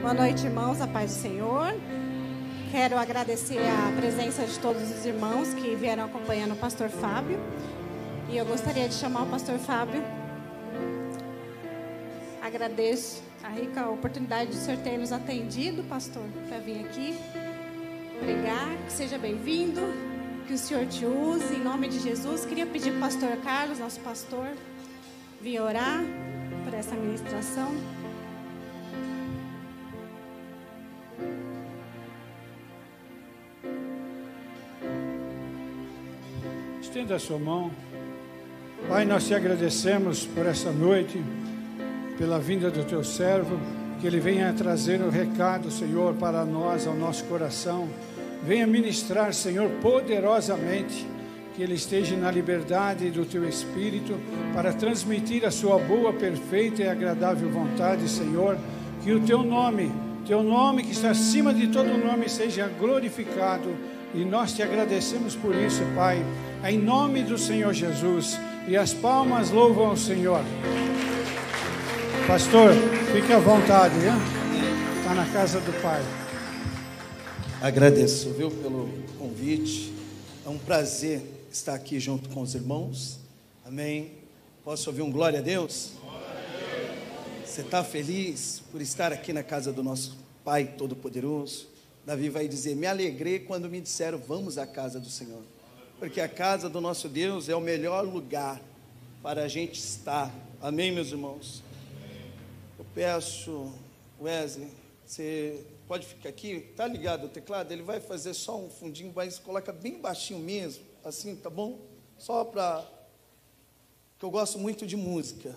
Boa noite, irmãos, a paz do Senhor. Quero agradecer a presença de todos os irmãos que vieram acompanhando o pastor Fábio. E eu gostaria de chamar o pastor Fábio. Agradeço a rica oportunidade de o senhor ter nos atendido, pastor, para vir aqui pregar. Que seja bem-vindo, que o senhor te use, em nome de Jesus. Queria pedir para o pastor Carlos, nosso pastor, vir orar por essa ministração. Estenda a sua mão. Pai, nós te agradecemos por essa noite, pela vinda do teu servo, que ele venha trazer o recado, Senhor, para nós, ao nosso coração. Venha ministrar, Senhor, poderosamente, que ele esteja na liberdade do teu Espírito, para transmitir a sua boa, perfeita e agradável vontade, Senhor. Que o teu nome que está acima de todo nome, seja glorificado. E nós te agradecemos por isso, Pai, em nome do Senhor Jesus. E as palmas louvam ao Senhor. Pastor, fique à vontade, hein? Está na casa do Pai. Agradeço, viu, pelo convite. É um prazer estar aqui junto com os irmãos. Amém. Posso ouvir um glória a Deus? Glória a Deus. Você está feliz por estar aqui na casa do nosso Pai Todo-Poderoso? Davi vai dizer: me alegrei quando me disseram, vamos à casa do Senhor. Porque a casa do nosso Deus é o melhor lugar para a gente estar. Amém, meus irmãos? Eu peço, Wesley, você pode ficar aqui? Tá ligado o teclado? Ele vai fazer só um fundinho, mas coloca bem baixinho mesmo, assim, tá bom? Só para... que eu gosto muito de música.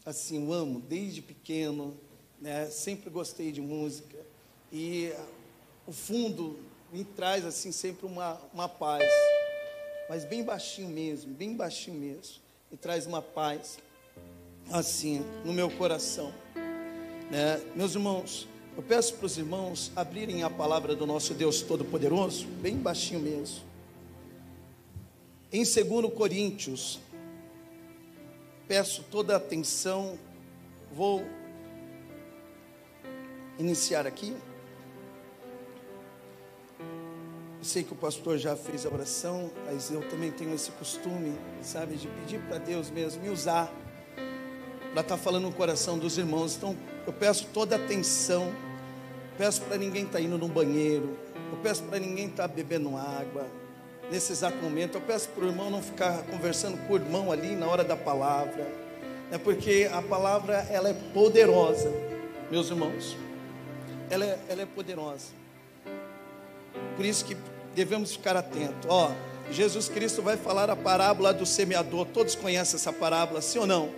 Assim, eu amo, desde pequeno, né? Sempre gostei de música. E o fundo me traz, assim, sempre uma paz. Mas bem baixinho mesmo, e traz uma paz, assim, no meu coração, né? Meus irmãos, eu peço para os irmãos abrirem a palavra do nosso Deus Todo-Poderoso, bem baixinho mesmo, em 2 Coríntios, peço toda a atenção, vou iniciar aqui. Eu sei que o pastor já fez a oração, mas eu também tenho esse costume, sabe, de pedir para Deus mesmo me usar para estar falando no coração dos irmãos. Então, eu peço toda a atenção, peço para ninguém estar indo no banheiro, eu peço para ninguém estar bebendo água nesse exato momento. Eu peço para o irmão não ficar conversando com o irmão ali na hora da palavra, né, porque a palavra, ela é poderosa, meus irmãos, ela é poderosa. Por isso que devemos ficar atentos. Jesus Cristo vai falar a parábola do semeador. Todos conhecem essa parábola, sim ou não?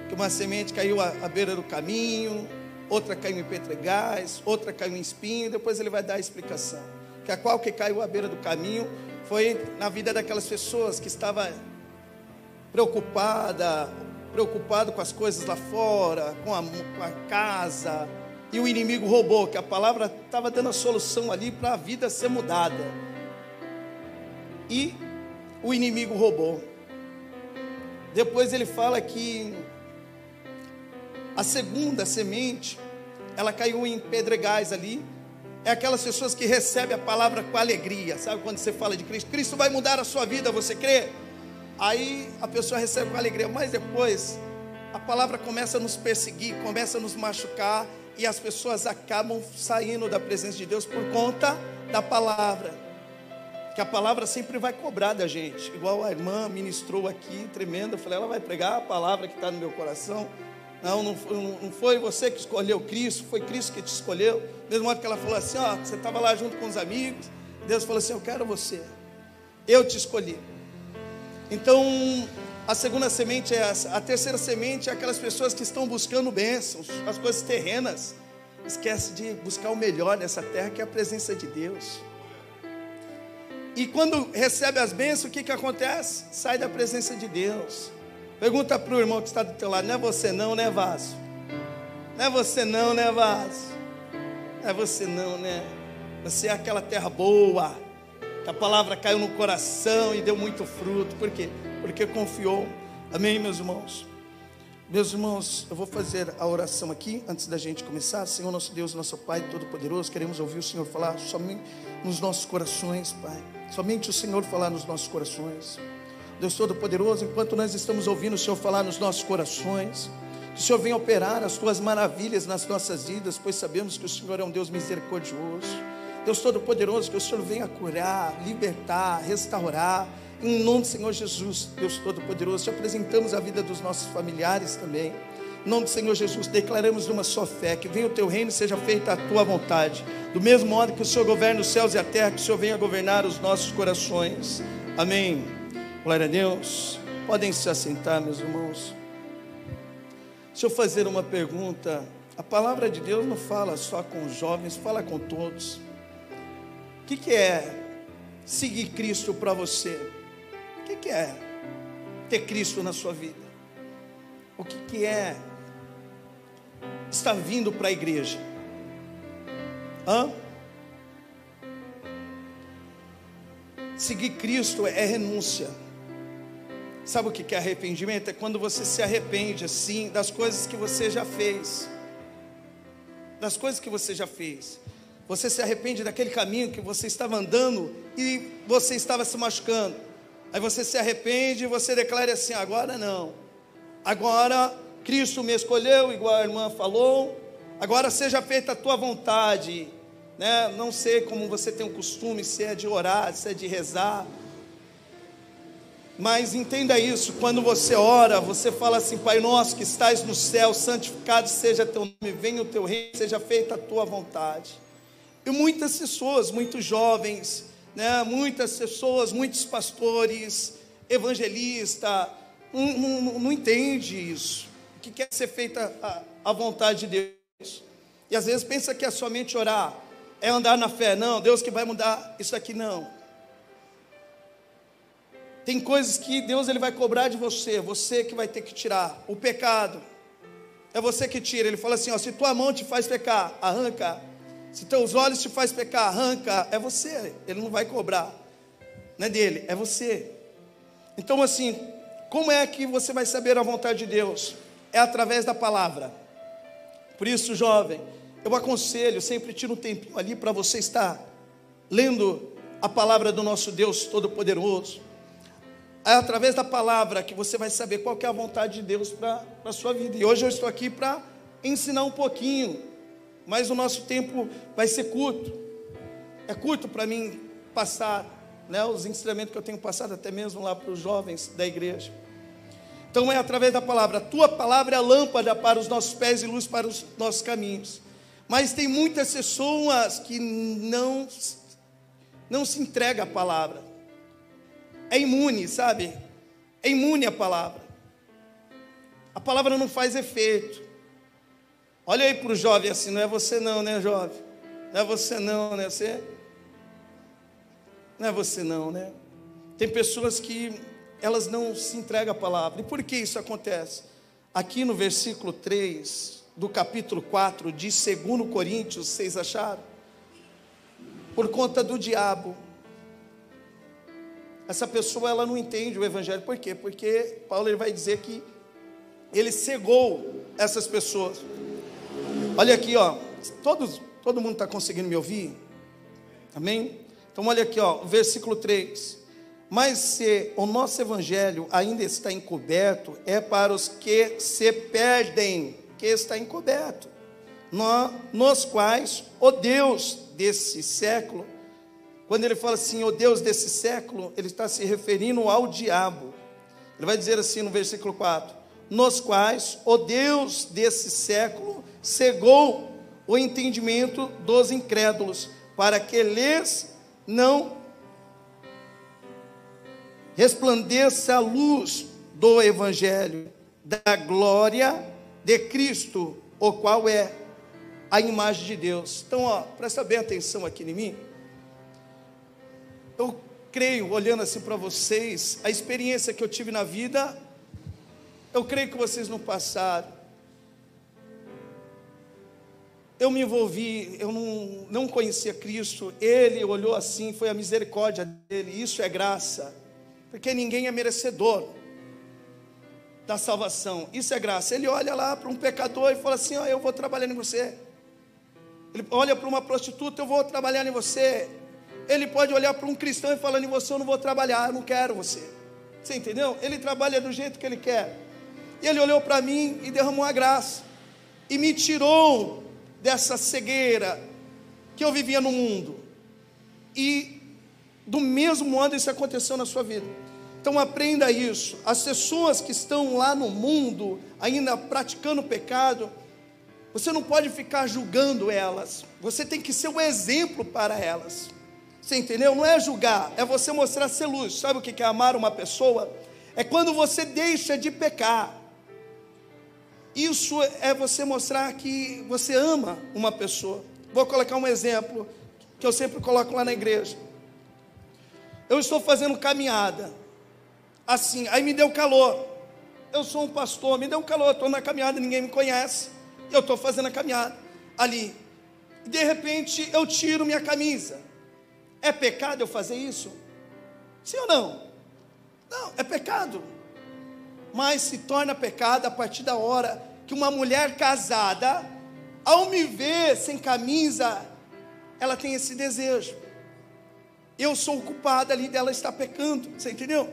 Que uma semente caiu à beira do caminho, outra caiu em pedregais, outra caiu em espinho. Depois ele vai dar a explicação. Que a qual que caiu à beira do caminho foi na vida daquelas pessoas que estavam preocupado com as coisas lá fora, com a casa. E o inimigo roubou, que a palavra estava dando a solução ali para a vida ser mudada. E o inimigo roubou. Depois ele fala que a segunda semente, ela caiu em pedregais ali. É aquelas pessoas que recebem a palavra com alegria. Sabe quando você fala de Cristo? Cristo vai mudar a sua vida, você crê? Aí a pessoa recebe com alegria. Mas depois a palavra começa a nos perseguir, começa a nos machucar. E as pessoas acabam saindo da presença de Deus por conta da palavra. Que a palavra sempre vai cobrar da gente. Igual a irmã ministrou aqui, tremenda. Eu falei, ela vai pregar a palavra que está no meu coração. Não foi você que escolheu Cristo, foi Cristo que te escolheu. Mesmo modo que ela falou assim, você estava lá junto com os amigos. Deus falou assim, eu quero você. Eu te escolhi. Então, a segunda semente é essa. A terceira semente é aquelas pessoas que estão buscando bênçãos, as coisas terrenas. Esquece de buscar o melhor nessa terra, que é a presença de Deus. E quando recebe as bênçãos, o que acontece? Sai da presença de Deus. Pergunta para o irmão que está do teu lado, não é você não, né, vaso? Não é você não, né, vaso? Não é você não, né? Você é aquela terra boa, que a palavra caiu no coração e deu muito fruto. Por quê? Porque confiou. Amém, meus irmãos? Meus irmãos, eu vou fazer a oração aqui, antes da gente começar. Senhor nosso Deus, nosso Pai Todo-Poderoso, queremos ouvir o Senhor falar somente nos nossos corações, Pai. Somente o Senhor falar nos nossos corações. Deus Todo-Poderoso, enquanto nós estamos ouvindo o Senhor falar nos nossos corações, que o Senhor venha operar as Tuas maravilhas nas nossas vidas, pois sabemos que o Senhor é um Deus misericordioso. Deus Todo-Poderoso, que o Senhor venha curar, libertar, restaurar, em nome do Senhor Jesus. Deus Todo-Poderoso, te apresentamos a vida dos nossos familiares também. Em nome do Senhor Jesus, declaramos uma só fé, que venha o Teu reino e seja feita a Tua vontade. Do mesmo modo que o Senhor governa os céus e a terra, que o Senhor venha governar os nossos corações. Amém. Glória a Deus. Podem se assentar, meus irmãos. Deixa eu fazer uma pergunta. A palavra de Deus não fala só com os jovens, fala com todos. O que é seguir Cristo para você? O que é ter Cristo na sua vida? O que é estar vindo para a igreja? Seguir Cristo é renúncia. Sabe o que é arrependimento? É quando você se arrepende assim das coisas que você já fez. Das coisas que você já fez. Você se arrepende daquele caminho que você estava andando e você estava se machucando. Aí você se arrepende e você declara assim: agora não. Agora Cristo me escolheu, igual a irmã falou. Agora seja feita a tua vontade, né? Não sei como você tem o costume, se é de orar, se é de rezar. Mas entenda isso, quando você ora, você fala assim: Pai nosso que estás no céu, santificado seja teu nome, venha o teu reino, seja feita a tua vontade. E muitas pessoas, muitos jovens, né, muitas pessoas, muitos pastores, evangelistas, não entende isso, que quer ser feita a vontade de Deus. E às vezes pensa que é somente orar, é andar na fé. Não, Deus que vai mudar isso aqui, não. Tem coisas que Deus ele vai cobrar de você, você que vai ter que tirar. O pecado, é você que tira. Ele fala assim, ó, se tua mão te faz pecar, arranca. Se teus olhos te faz pecar, arranca. É você, ele não vai cobrar. Não é dele, é você. Então assim, como é que você vai saber a vontade de Deus? É através da palavra. Por isso, jovem, eu aconselho, sempre tira um tempinho ali para você estar lendo a palavra do nosso Deus Todo-Poderoso. É através da palavra que você vai saber qual que é a vontade de Deus para a sua vida. E hoje eu estou aqui para ensinar um pouquinho, mas o nosso tempo vai ser curto. É curto para mim passar, né, os ensinamentos que eu tenho passado até mesmo lá para os jovens da igreja. Então é através da palavra. A tua palavra é a lâmpada para os nossos pés e luz para os nossos caminhos. Mas tem muitas pessoas que não se entregam à palavra. É imune, sabe? É imune à palavra. A palavra não faz efeito. Olha aí para o jovem assim, não é você não, né, jovem? Não é você não, né? Não é você não, né? Tem pessoas que elas não se entregam à palavra. E por que isso acontece? Aqui no versículo 3 do capítulo 4 de 2 Coríntios, vocês acharam? Por conta do diabo. Essa pessoa ela não entende o evangelho. Por quê? Porque Paulo ele vai dizer que ele cegou essas pessoas. Olha aqui, ó. Todo mundo está conseguindo me ouvir? Amém? Então olha aqui, ó, versículo 3. Mas se o nosso evangelho ainda está encoberto, é para os que se perdem, que está encoberto, nos quais o Deus desse século, quando ele fala assim, o Deus desse século, ele está se referindo ao diabo. Ele vai dizer assim no versículo 4, nos quais o Deus desse século cegou o entendimento dos incrédulos, para que lhes não resplandeça a luz do evangelho da glória de Cristo, o qual é a imagem de Deus. Então, ó, presta bem atenção aqui em mim. Eu creio, olhando assim para vocês, a experiência que eu tive na vida, eu creio que vocês não passaram. Eu me envolvi, eu não conhecia Cristo, Ele olhou assim, foi a misericórdia dEle, isso é graça, porque ninguém é merecedor. da salvação. Isso é graça. Ele olha lá para um pecador e fala assim: ó, eu vou trabalhar em você. Ele olha para uma prostituta: eu vou trabalhar em você. Ele pode olhar para um cristão e falar: em você eu não vou trabalhar, eu não quero você. Você entendeu? Ele trabalha do jeito que ele quer. E ele olhou para mim e derramou a graça, e me tirou dessa cegueira que eu vivia no mundo. E do mesmo modo isso aconteceu na sua vida. Então aprenda isso. As pessoas que estão lá no mundo, ainda praticando pecado, você não pode ficar julgando elas. Você tem que ser um exemplo para elas. Você entendeu? Não é julgar, é você mostrar ser luz. Sabe o que é amar uma pessoa? É quando você deixa de pecar. Isso é você mostrar que você ama uma pessoa. Vou colocar um exemplo que eu sempre coloco lá na igreja. Eu estou fazendo caminhada, assim, aí me deu calor. Eu sou um pastor, me deu calor, estou na caminhada, ninguém me conhece. Eu estou fazendo a caminhada ali. E de repente eu tiro minha camisa. É pecado eu fazer isso? Sim ou não? Não, é pecado. Mas se torna pecado a partir da hora que uma mulher casada, ao me ver sem camisa, ela tem esse desejo. Eu sou o culpado ali dela estar pecando, você entendeu?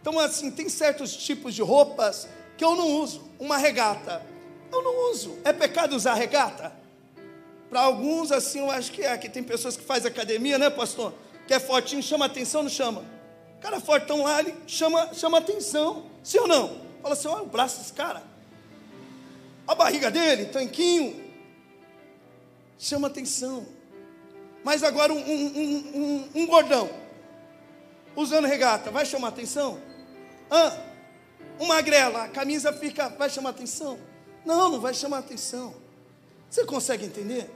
Então assim, tem certos tipos de roupas que eu não uso. Uma regata, eu não uso. É pecado usar regata? Para alguns assim, eu acho que é. Que tem pessoas que fazem academia, né, pastor? Que é fortinho, chama atenção, não chama? O cara fortão lá, ele chama atenção. Sim ou não? Fala assim: olha o braço desse cara, a barriga dele, tanquinho, chama atenção. Mas agora um gordão usando regata, vai chamar atenção? Um magrela, a camisa fica, vai chamar atenção? Não, não vai chamar atenção. Você consegue entender?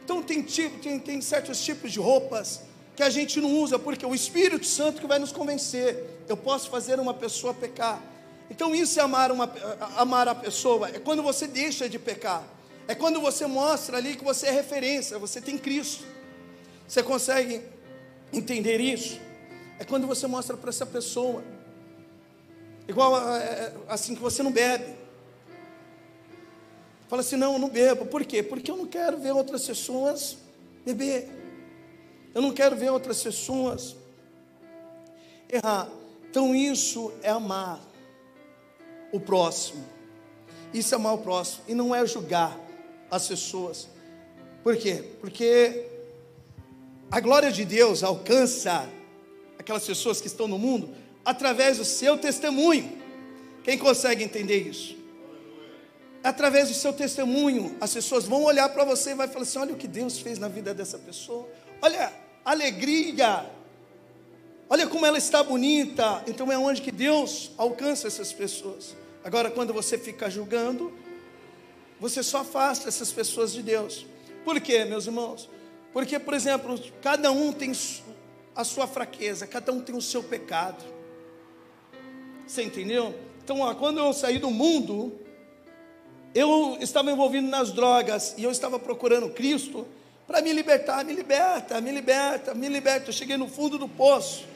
Então tem certos tipos de roupas que a gente não usa, porque o Espírito Santo que vai nos convencer. Eu posso fazer uma pessoa pecar. Então isso é amar a pessoa. É quando você deixa de pecar. É quando você mostra ali que você é referência, você tem Cristo. Você consegue entender isso? É quando você mostra para essa pessoa. Igual assim que você não bebe. Fala assim: não, eu não bebo. Por quê? Porque eu não quero ver outras pessoas beber. Eu não quero ver outras pessoas errar. Então isso é amar o próximo. Isso é amar o próximo. E não é julgar as pessoas. Por quê? Porque a glória de Deus alcança aquelas pessoas que estão no mundo através do seu testemunho. Quem consegue entender isso? Através do seu testemunho, as pessoas vão olhar para você e vai falar assim: olha o que Deus fez na vida dessa pessoa. Olha a alegria. Olha como ela está bonita. Então é onde que Deus alcança essas pessoas. Agora, quando você fica julgando, você só afasta essas pessoas de Deus. Por quê, meus irmãos? Porque, por exemplo, cada um tem a sua fraqueza, cada um tem o seu pecado. Você entendeu? Então, quando eu saí do mundo, eu estava envolvido nas drogas e eu estava procurando Cristo para me libertar. Me liberta. Eu cheguei no fundo do poço.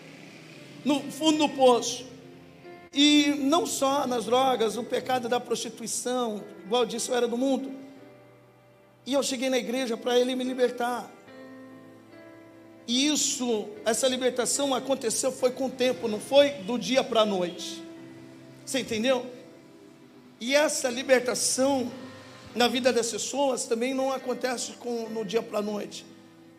E não só nas drogas, o pecado da prostituição, igual disso eu era do mundo. E eu cheguei na igreja para Ele me libertar. E essa libertação aconteceu, foi com o tempo, não foi do dia para a noite. Você entendeu? E essa libertação na vida das pessoas também não acontece no dia para a noite.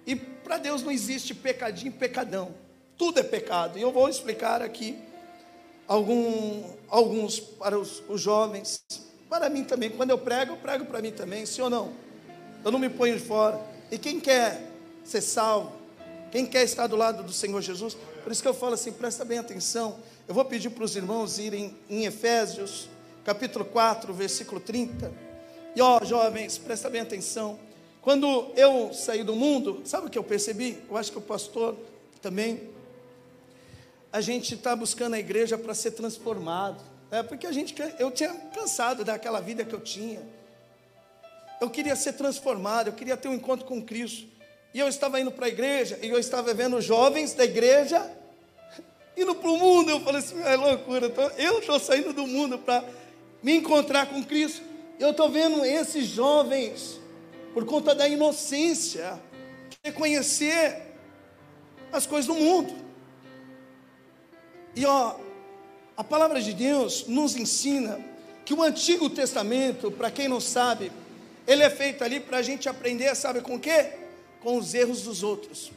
E para Deus não existe pecadinho e pecadão. Tudo é pecado. E eu vou explicar aqui alguns para os jovens. Para mim também. Quando eu prego para mim também. Sim ou não? Eu não me ponho de fora. E quem quer ser salvo, quem quer estar do lado do Senhor Jesus, por isso que eu falo assim, presta bem atenção. Eu vou pedir para os irmãos irem em Efésios, capítulo 4, versículo 30. E jovens, presta bem atenção. Quando eu saí do mundo, sabe o que eu percebi? Eu acho que o pastor também. A gente está buscando a igreja para ser transformado. Porque eu tinha cansado daquela vida que eu tinha. Eu queria ser transformado, eu queria ter um encontro com Cristo. E eu estava indo para a igreja, e eu estava vendo jovens da igreja indo para o mundo. Eu falei assim, é loucura. Eu estou saindo do mundo para me encontrar com Cristo. Eu estou vendo esses jovens, por conta da inocência, querer conhecer as coisas do mundo. E a palavra de Deus nos ensina que o Antigo Testamento, para quem não sabe, ele é feito ali para a gente aprender, sabe com o quê? Com os erros dos outros.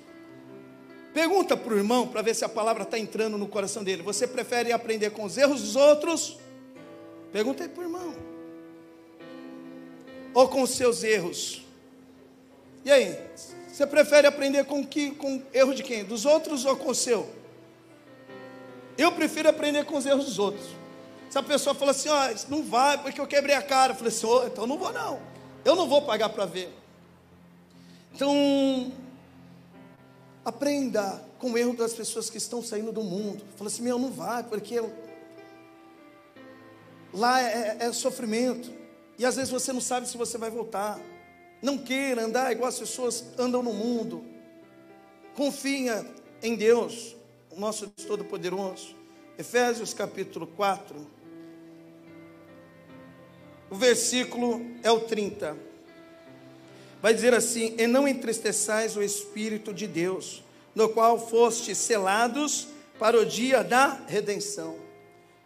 Pergunta para o irmão, para ver se a palavra está entrando no coração dele. Você prefere aprender com os erros dos outros? Pergunta aí para o irmão. Ou com os seus erros? E aí? Você prefere aprender com erro de quem? Dos outros ou com o seu? Eu prefiro aprender com os erros dos outros. Se a pessoa fala assim, isso não vai porque eu quebrei a cara. Eu falei assim, então não vou não. Eu não vou pagar para ver. Então, aprenda com o erro das pessoas que estão saindo do mundo. Fala assim, não vai, porque lá é sofrimento. E às vezes você não sabe se você vai voltar. Não queira andar igual as pessoas andam no mundo. Confia em Deus, o nosso Deus Todo-Poderoso. Efésios capítulo 4, o versículo é o 30. Vai dizer assim: e não entristeçais o Espírito de Deus, no qual fostes selados para o dia da redenção.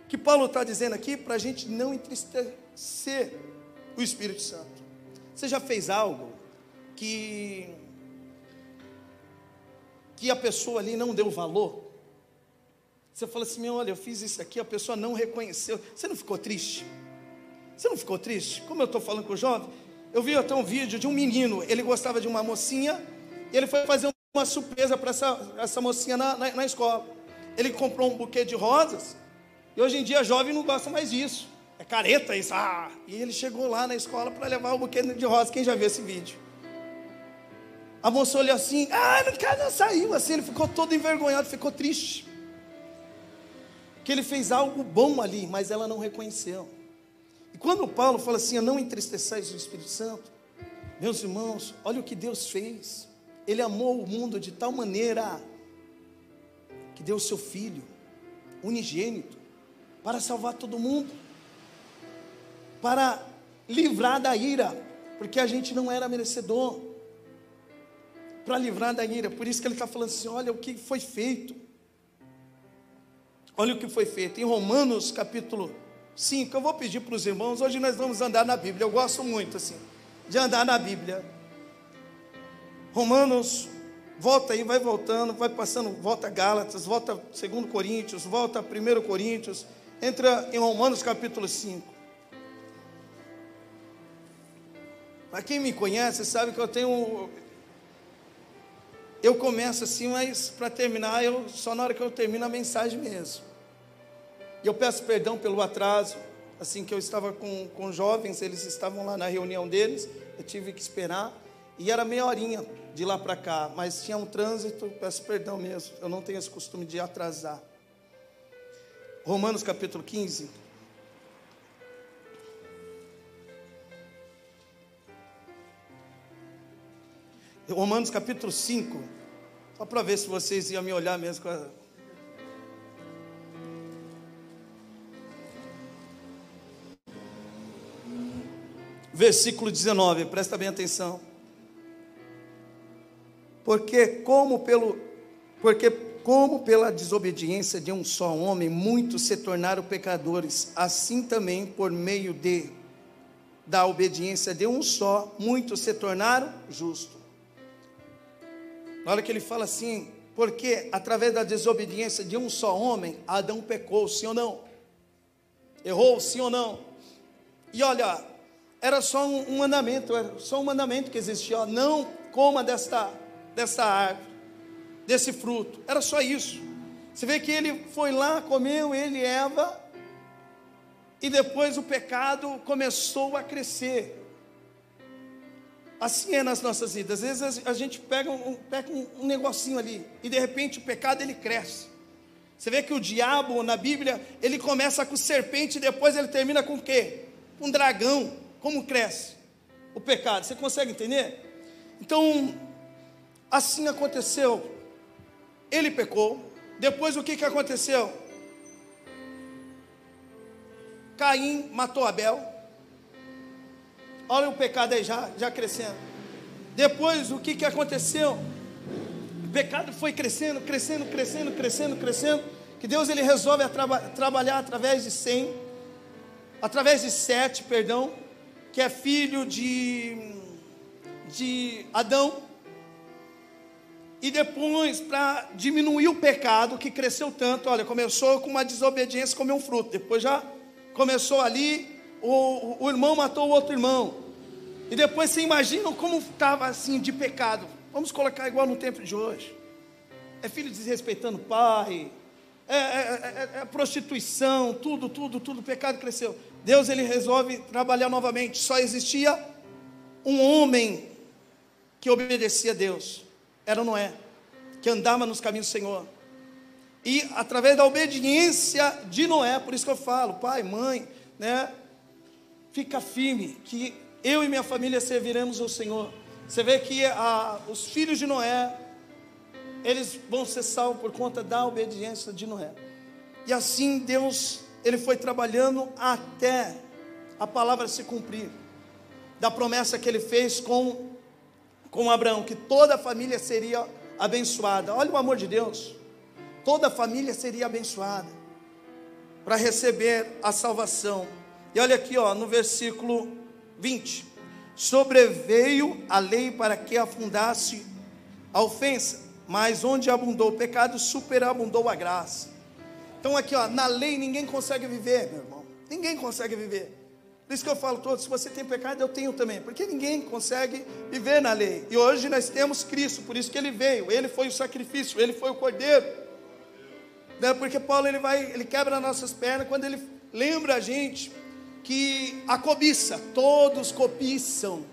O que Paulo está dizendo aqui? Para a gente não entristecer o Espírito Santo. Você já fez algo que a pessoa ali não deu valor? Você fala assim, olha, eu fiz isso aqui, a pessoa não reconheceu. Você não ficou triste? Você não ficou triste? Como eu estou falando com o jovem, eu vi até um vídeo de um menino, ele gostava de uma mocinha, e ele foi fazer uma surpresa para essa mocinha na escola. Ele comprou um buquê de rosas, e hoje em dia jovem não gosta mais disso. É careta isso. E ele chegou lá na escola para levar o buquê de rosas. Quem já viu esse vídeo? A moça olhou assim, não saiu assim, ele ficou todo envergonhado, ficou triste. Que ele fez algo bom ali, mas ela não reconheceu. E quando Paulo fala assim, não entristeçais o Espírito Santo, meus irmãos, olha o que Deus fez. Ele amou o mundo de tal maneira que deu o seu Filho unigênito para salvar todo mundo, para livrar da ira, porque a gente não era merecedor, para livrar da ira. Por isso que ele está falando assim, olha o que foi feito. Olha o que foi feito. Em Romanos capítulo 5, eu vou pedir para os irmãos, hoje nós vamos andar na Bíblia. Eu gosto muito assim, de andar na Bíblia. Romanos, volta aí, vai voltando, vai passando, volta Gálatas, volta 2 Coríntios, volta 1 Coríntios, entra em Romanos capítulo 5. Para quem me conhece, sabe que eu começo assim, mas para terminar, só na hora que eu termino a mensagem mesmo. E eu peço perdão pelo atraso, assim que eu estava com jovens, eles estavam lá na reunião deles, eu tive que esperar, e era meia horinha de lá para cá, mas tinha um trânsito, peço perdão mesmo, eu não tenho esse costume de atrasar. Romanos capítulo 15. Romanos capítulo 5, só para ver se vocês iam me olhar mesmo. Versículo 19, presta bem atenção. Porque como pela desobediência de um só homem, muitos se tornaram pecadores, assim também por meio da obediência de um só, muitos se tornaram justos. Na hora que ele fala assim, porque através da desobediência de um só homem, Adão pecou, sim ou não? Errou, sim ou não? E olha, era só um mandamento, que existia, não coma desta árvore, desse fruto, era só isso. Você vê que ele foi lá, comeu, ele e Eva, e depois o pecado começou a crescer. Assim é nas nossas vidas. Às vezes a gente pega um negocinho ali, e de repente o pecado ele cresce. Você vê que o diabo na Bíblia, ele começa com serpente, e depois ele termina com o quê? Com dragão. Como cresce o pecado? Você consegue entender? Então, assim aconteceu. Ele pecou, Depois o que aconteceu? Caim matou Abel. Olha o pecado aí já crescendo. Depois o que aconteceu? O pecado foi crescendo, que Deus ele resolve trabalhar através de Sete, que é filho de Adão. E depois, para diminuir o pecado que cresceu tanto, olha, começou com uma desobediência, comer um fruto. Depois já começou ali, o irmão matou o outro irmão. E depois você imagina como estava assim de pecado. Vamos colocar igual no tempo de hoje. É filho desrespeitando o pai, é prostituição, tudo, o pecado cresceu. Deus ele resolve trabalhar novamente. Só existia um homem que obedecia a Deus. Era Noé, que andava nos caminhos do Senhor. E através da obediência de Noé, por isso que eu falo, pai, mãe, né? Fica firme, que eu e minha família serviremos ao Senhor. Você vê que os filhos de Noé, eles vão ser salvos por conta da obediência de Noé. E assim Deus, ele foi trabalhando até a palavra se cumprir, da promessa que ele fez com Abraão, que toda a família seria abençoada. Olha o amor de Deus. Toda a família seria abençoada para receber a salvação. E olha aqui, no versículo 20. Sobreveio a lei para que afundasse a ofensa, mas onde abundou o pecado, superabundou a graça. Então aqui, na lei ninguém consegue viver, meu irmão. Ninguém consegue viver. Por isso que eu falo todos, se você tem pecado, eu tenho também, porque ninguém consegue viver na lei. E hoje nós temos Cristo, por isso que ele veio, ele foi o sacrifício, ele foi o cordeiro. Porque Paulo ele quebra nossas pernas quando ele lembra a gente que a cobiça, todos cobiçam.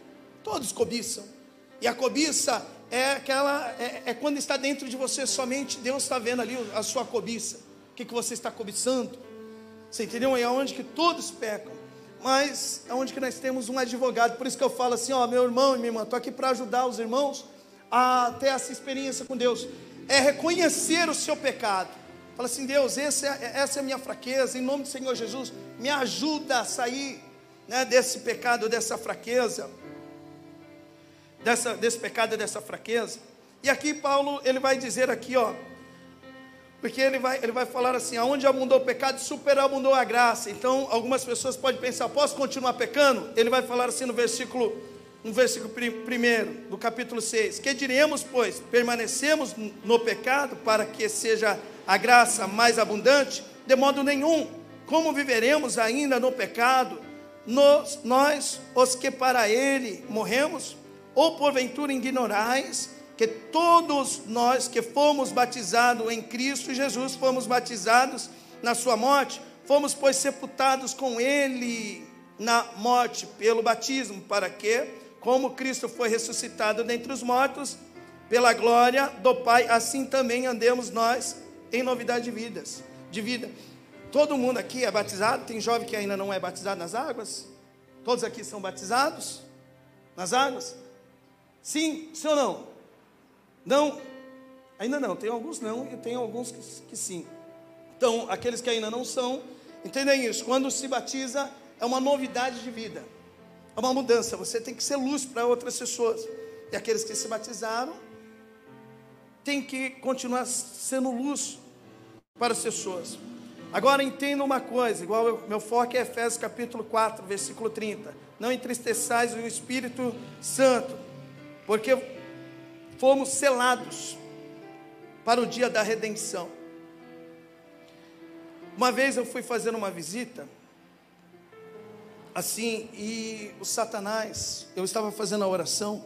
E a cobiça é quando está dentro de você, somente Deus está vendo ali a sua cobiça. O que você está cobiçando? Você entendeu? É onde que todos pecam. Mas é onde que nós temos um advogado. Por isso que eu falo assim, meu irmão e minha irmã, estou aqui para ajudar os irmãos a ter essa experiência com Deus. É reconhecer o seu pecado. Fala assim, Deus, essa é a minha fraqueza. Em nome do Senhor Jesus, me ajuda a sair, né, desse pecado, dessa fraqueza, desse pecado, dessa fraqueza. E aqui Paulo, ele vai dizer aqui, porque ele vai falar assim, aonde abundou o pecado, superabundou a graça. Então, algumas pessoas podem pensar, posso continuar pecando? Ele vai falar assim no versículo 1 do capítulo 6, que diremos, pois, permanecemos no pecado para que seja a graça mais abundante? De modo nenhum. Como viveremos ainda no pecado, nós, os que para ele morremos? Ou porventura ignorais que todos nós que fomos batizados em Cristo Jesus, fomos batizados na sua morte, fomos pois sepultados com ele na morte pelo batismo, para que, como Cristo foi ressuscitado dentre os mortos, pela glória do Pai, assim também andemos nós em novidade de vida. Todo mundo aqui é batizado? Tem jovem que ainda não é batizado nas águas? Todos aqui são batizados nas águas? Sim ou não? Não, ainda não, tem alguns não e tem alguns que sim. Então, aqueles que ainda não são, entendem isso, quando se batiza é uma novidade de vida, é uma mudança, você tem que ser luz para outras pessoas. E aqueles que se batizaram, tem que continuar sendo luz para as pessoas. Agora entenda uma coisa, igual meu foco é Efésios capítulo 4, versículo 30. Não entristeçais o Espírito Santo, porque fomos selados para o dia da redenção. Uma vez eu fui fazer uma visita, assim, e o Satanás, eu estava fazendo a oração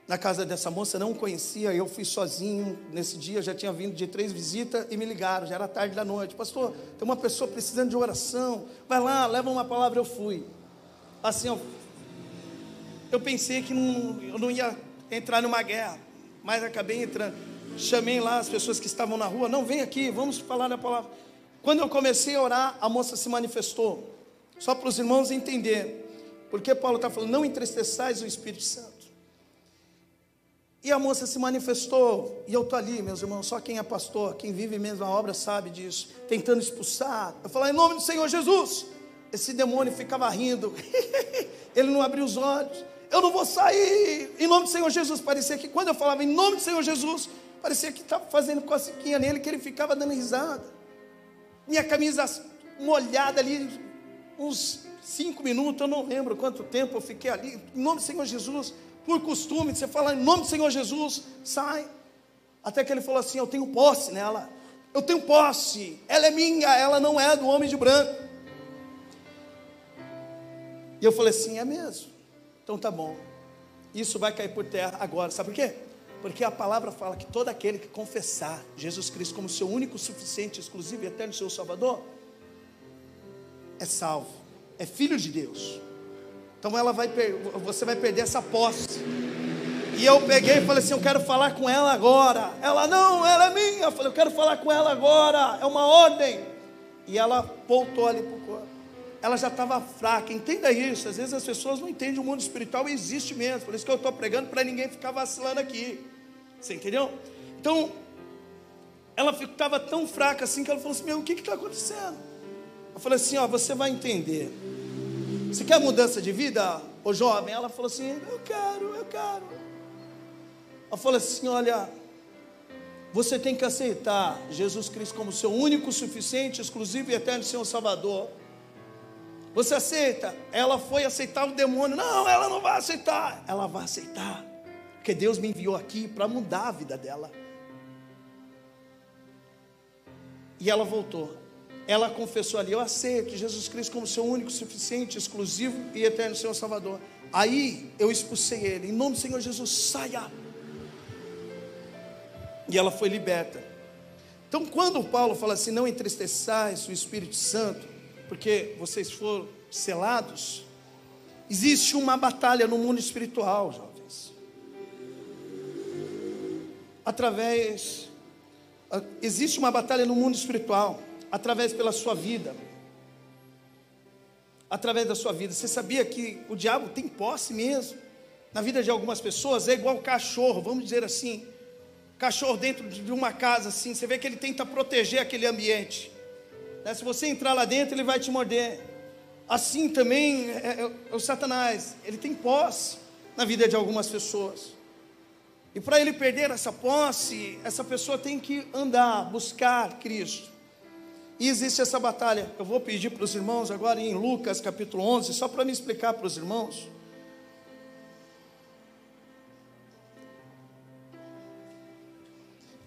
na casa dessa moça, não conhecia, eu fui sozinho nesse dia, já tinha vindo de 3 visitas e me ligaram, já era tarde da noite, pastor, tem uma pessoa precisando de oração, vai lá, leva uma palavra. Eu fui, assim, eu pensei que eu não ia entrar numa guerra, mas acabei entrando. Chamei lá as pessoas que estavam na rua, não, vem aqui, vamos falar da palavra. Quando eu comecei a orar, a moça se manifestou, só para os irmãos entenderem, porque Paulo está falando, não entristeçais o Espírito Santo. E a moça se manifestou, e eu estou ali, meus irmãos, só quem é pastor, quem vive mesmo a obra sabe disso, tentando expulsar. Eu falava, em nome do Senhor Jesus. Esse demônio ficava rindo, ele não abriu os olhos. Eu não vou sair, em nome do Senhor Jesus. Parecia que quando eu falava em nome do Senhor Jesus, parecia que estava fazendo cosquinha nele, que ele ficava dando risada. Minha camisa molhada ali, uns 5 minutos, eu não lembro quanto tempo eu fiquei ali, em nome do Senhor Jesus. Por costume, você fala em nome do Senhor Jesus, sai. Até que ele falou assim, eu tenho posse nela, eu tenho posse, ela é minha, ela não é do homem de branco. E eu falei assim, é mesmo? Então tá bom, isso vai cair por terra agora, sabe por quê? Porque a palavra fala que todo aquele que confessar Jesus Cristo como seu único, suficiente, exclusivo e eterno seu Salvador, é salvo, é filho de Deus. Então você vai perder essa posse. E eu peguei e falei assim, eu quero falar com ela agora. Ela, não, ela é minha. Eu falei, eu quero falar com ela agora, é uma ordem. E ela voltou ali para o corpo. Ela já estava fraca, entenda isso. Às vezes as pessoas não entendem o mundo espiritual, existe mesmo. Por isso que eu estou pregando, para ninguém ficar vacilando aqui. Você entendeu? Então, ela estava tão fraca assim, que ela falou assim, meu, o que está acontecendo? Eu falei assim, ó, você vai entender. Você quer mudança de vida, ô jovem? Ela falou assim, eu quero. Eu falei assim, olha, você tem que aceitar Jesus Cristo como seu único, suficiente, exclusivo e eterno Senhor Salvador. Você aceita? Ela foi aceitar o demônio. Não, ela não vai aceitar. Ela vai aceitar, porque Deus me enviou aqui para mudar a vida dela. E ela voltou. Ela confessou ali, eu aceito Jesus Cristo como seu único, suficiente, exclusivo e eterno Senhor Salvador. Aí eu expulsei ele, em nome do Senhor Jesus, saia. E ela foi liberta. Então quando Paulo fala assim, não entristeçais o Espírito Santo, porque vocês foram selados, existe uma batalha no mundo espiritual, jovens. Existe uma batalha no mundo espiritual, através pela sua vida, através da sua vida. Você sabia que o diabo tem posse mesmo na vida de algumas pessoas? É igual cachorro, vamos dizer assim, cachorro dentro de uma casa assim, você vê que ele tenta proteger aquele ambiente, né? Se você entrar lá dentro, ele vai te morder. Assim também o Satanás, ele tem posse na vida de algumas pessoas, e para ele perder essa posse, essa pessoa tem que andar, buscar Cristo. E existe essa batalha. Eu vou pedir para os irmãos agora em Lucas capítulo 11, só para me explicar para os irmãos.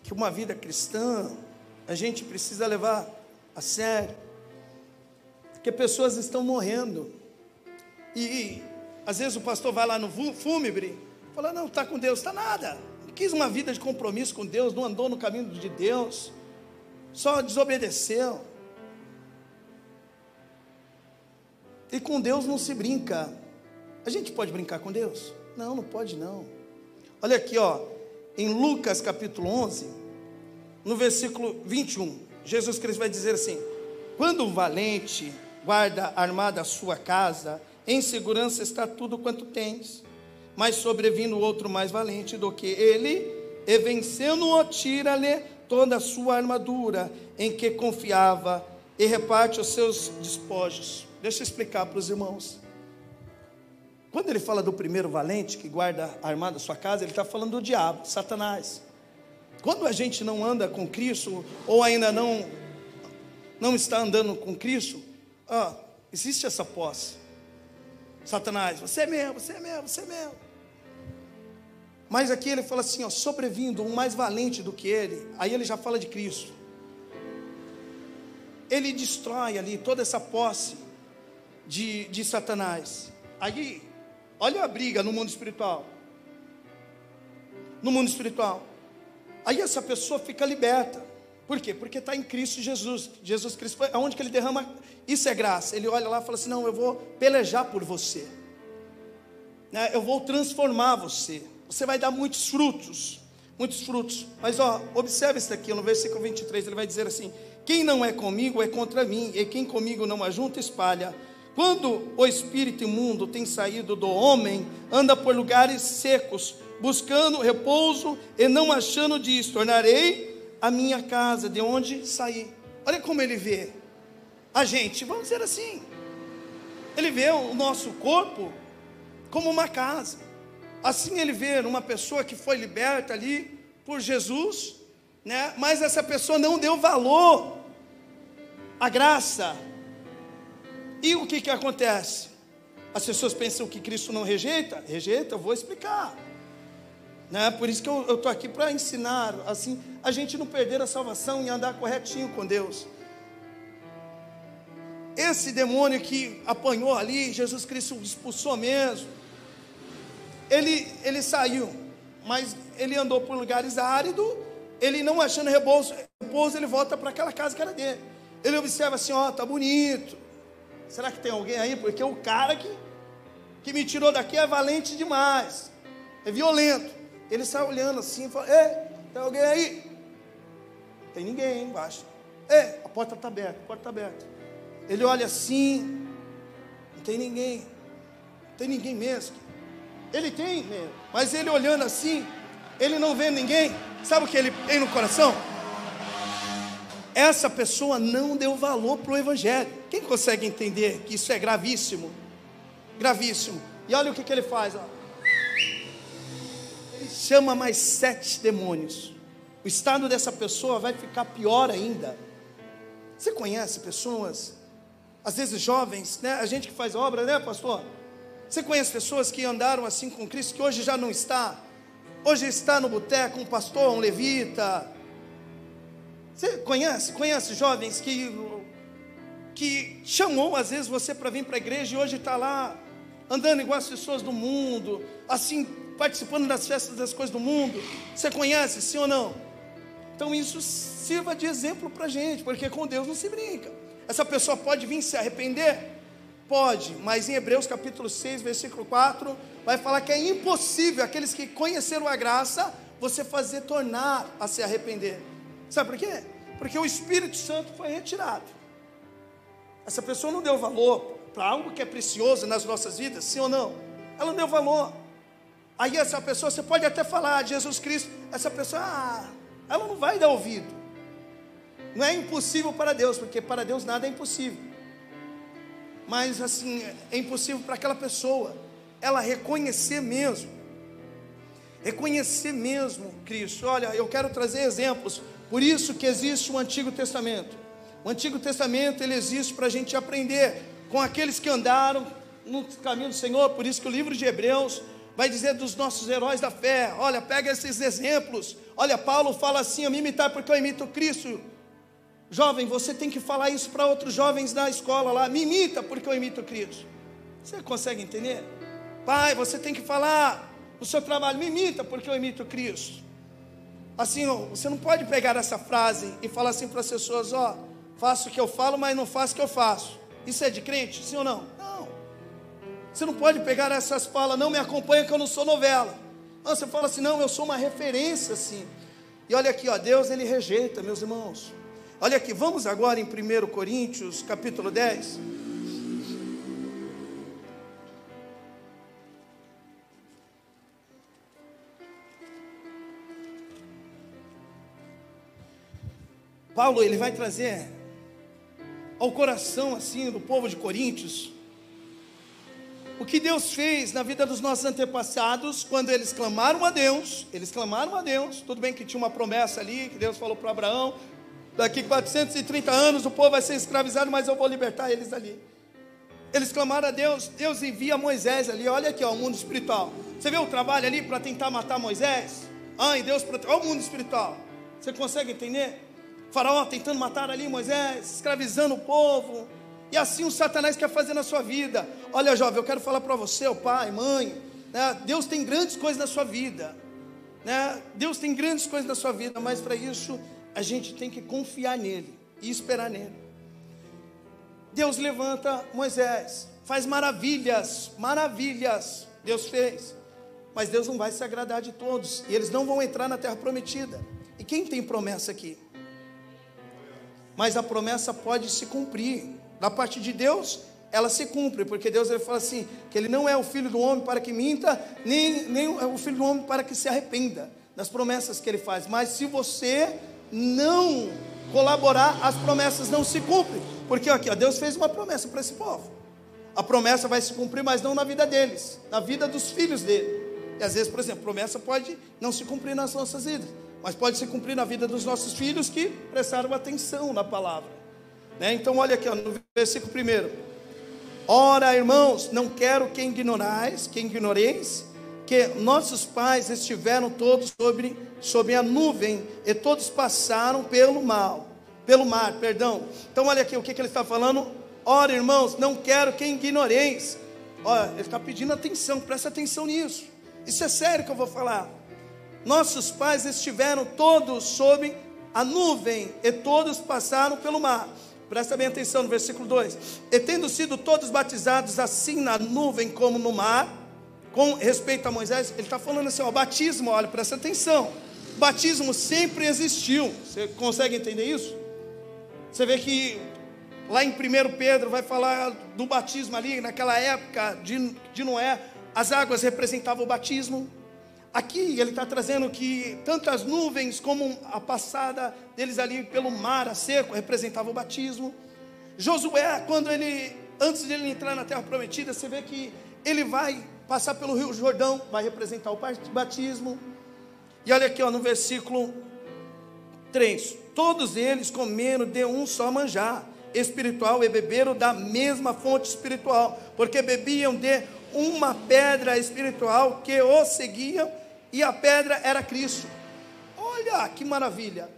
Que uma vida cristã, a gente precisa levar a sério. Porque pessoas estão morrendo. E às vezes o pastor vai lá no fúnebre, fala, não, está com Deus, está nada. Não quis uma vida de compromisso com Deus, não andou no caminho de Deus, só desobedeceu. E com Deus não se brinca. A gente pode brincar com Deus? Não, não pode não. Olha aqui, ó, em Lucas capítulo 11, no versículo 21, Jesus Cristo vai dizer assim, quando o valente guarda armada a sua casa, em segurança está tudo quanto tens, mas sobrevindo outro mais valente do que ele, e vencendo-o, tira-lhe toda a sua armadura em que confiava e reparte os seus despojos. Deixa eu explicar para os irmãos. Quando ele fala do primeiro valente que guarda armada a sua casa, ele está falando do diabo, Satanás. Quando a gente não anda com Cristo, ou ainda não está andando com Cristo, existe essa posse. Satanás, você é meu, você é meu, você é meu. Mas aqui ele fala assim, ó, sobrevindo um mais valente do que ele. Aí ele já fala de Cristo. Ele destrói ali toda essa posse de Satanás. Aí, olha a briga no mundo espiritual. No mundo espiritual. Aí essa pessoa fica liberta. Por quê? Porque está em Cristo Jesus. Jesus Cristo, aonde que ele derrama, isso é graça. Ele olha lá e fala assim, não, eu vou pelejar por você, né? Eu vou transformar você. Você vai dar muitos frutos. Muitos frutos. Mas observe isso aqui, no versículo 23, ele vai dizer assim, quem não é comigo é contra mim, e quem comigo não ajunta, espalha. Quando o espírito imundo tem saído do homem, anda por lugares secos, buscando repouso e não achando disso, tornarei a minha casa de onde saí. Olha como ele vê a gente, vamos dizer assim, ele vê o nosso corpo como uma casa. Assim ele vê uma pessoa que foi liberta ali por Jesus, né? Mas essa pessoa não deu valor à graça. E o que acontece? As pessoas pensam que Cristo não rejeita. Rejeita, eu vou explicar, né? Por isso que eu estou aqui para ensinar, assim, a gente não perder a salvação e andar corretinho com Deus. Esse demônio que apanhou ali, Jesus Cristo expulsou mesmo. Ele saiu, mas ele andou por lugares áridos, ele não achando repouso, ele volta para aquela casa que era dele. Ele observa assim, ó, tá bonito. Será que tem alguém aí? Porque o cara que me tirou daqui é valente demais, é violento. Ele sai olhando assim e fala, tem alguém aí? Não tem ninguém aí embaixo. A porta está aberta, Ele olha assim, não tem ninguém mesmo. Ele tem mesmo, mas ele olhando assim, ele não vê ninguém. Sabe o que ele tem no coração? Essa pessoa não deu valor para o Evangelho. Quem consegue entender que isso é gravíssimo? Gravíssimo. E olha o que ele faz, ó. Ele chama mais 7 demônios. O estado dessa pessoa vai ficar pior ainda. Você conhece pessoas, às vezes jovens, né? A gente que faz obra, né, pastor? Você conhece pessoas que andaram assim com Cristo, que hoje já não está? Hoje está no boteco, um pastor, um levita. Você conhece jovens que chamou às vezes você para vir para a igreja e hoje está lá, andando igual as pessoas do mundo, assim, participando das festas das coisas do mundo? Você conhece, sim ou não? Então isso sirva de exemplo para a gente, porque com Deus não se brinca. Essa pessoa pode vir se arrepender? Pode, mas em Hebreus capítulo 6, versículo 4, vai falar que é impossível aqueles que conheceram a graça, você fazer tornar a se arrepender. Sabe por quê? Porque o Espírito Santo foi retirado. Essa pessoa não deu valor para algo que é precioso nas nossas vidas, sim ou não? Ela não deu valor. Aí essa pessoa, você pode até falar de Jesus Cristo, essa pessoa, ela não vai dar ouvido. Não é impossível para Deus, porque para Deus nada é impossível. Mas assim, é impossível para aquela pessoa, ela reconhecer mesmo Cristo. Olha, eu quero trazer exemplos. Por isso que existe o Antigo Testamento. O Antigo Testamento, ele existe para a gente aprender com aqueles que andaram no caminho do Senhor. Por isso que o livro de Hebreus vai dizer dos nossos heróis da fé. Olha, pega esses exemplos. Olha, Paulo fala assim, a me imitar porque eu imito Cristo. Jovem, você tem que falar isso para outros jovens da escola lá. Me imita porque eu imito Cristo. Você consegue entender? Pai, você tem que falar no seu trabalho, me imita porque eu imito Cristo. Assim, você não pode pegar essa frase e falar assim para as pessoas, ó, faço o que eu falo, mas não faço o que eu faço. Isso é de crente? Sim ou não? Não. Você não pode pegar essas falas, não me acompanha que eu não sou novela. Não, você fala assim, não, eu sou uma referência assim. E olha aqui, ó, Deus, ele rejeita, meus irmãos. Olha aqui, vamos agora em 1 Coríntios, capítulo 10. Paulo, ele vai trazer ao coração, assim, do povo de Coríntios, o que Deus fez na vida dos nossos antepassados, quando eles clamaram a Deus. Tudo bem que tinha uma promessa ali, que Deus falou para Abraão, daqui 430 anos o povo vai ser escravizado, mas eu vou libertar eles ali. Eles clamaram a Deus, Deus envia Moisés ali, olha aqui, ó, o mundo espiritual. Você vê o trabalho ali para tentar matar Moisés? Ai, Deus, olha o mundo espiritual. Você consegue entender? Faraó tentando matar ali Moisés, escravizando o povo. E assim o Satanás quer fazer na sua vida. Olha, jovem, eu quero falar para você, o pai, mãe, né? Deus tem grandes coisas na sua vida, né? Deus tem grandes coisas na sua vida, mas para isso a gente tem que confiar nele e esperar nele. Deus levanta Moisés, faz maravilhas, Deus fez, mas Deus não vai se agradar de todos, e eles não vão entrar na terra prometida. E quem tem promessa aqui? Mas a promessa pode se cumprir da parte de Deus ela se cumpre, porque Deus ele fala assim, que Ele não é o filho do homem para que minta, nem é o filho do homem para que se arrependa das promessas que Ele faz. Mas se você não colaborar, as promessas não se cumprem, porque aqui, ó, Deus fez uma promessa para esse povo. A promessa vai se cumprir, mas não na vida deles, na vida dos filhos dele. E às vezes, por exemplo, a promessa pode não se cumprir nas nossas vidas, mas pode se cumprir na vida dos nossos filhos que prestaram atenção na palavra, né? Então olha aqui, ó, no versículo 1: ora, irmãos, não quero que ignoreis, que nossos pais estiveram todos sobre a nuvem, e todos passaram pelo mar. Então olha aqui o que ele está falando. Ora, irmãos, não quero que ignoreis. Olha, ele está pedindo atenção, presta atenção nisso. Isso é sério que eu vou falar. Nossos pais estiveram todos sob a nuvem, e todos passaram pelo mar. Presta bem atenção no versículo 2: e tendo sido todos batizados assim na nuvem como no mar, com respeito a Moisés, ele está falando assim, ó, batismo, olha, presta atenção, batismo sempre existiu. Você consegue entender isso? Você vê que lá em 1 Pedro vai falar do batismo ali, naquela época de Noé, as águas representavam o batismo. Aqui ele está trazendo que tanto as nuvens como a passada deles ali pelo mar a seco representavam o batismo. Josué, antes de ele entrar na terra prometida, você vê que ele vai passar pelo rio Jordão, vai representar o batismo. E olha aqui, ó, no versículo 3: todos eles comeram de um só manjar espiritual e beberam da mesma fonte espiritual, porque bebiam de uma pedra espiritual que os seguia, e a pedra era Cristo. Olha que maravilha!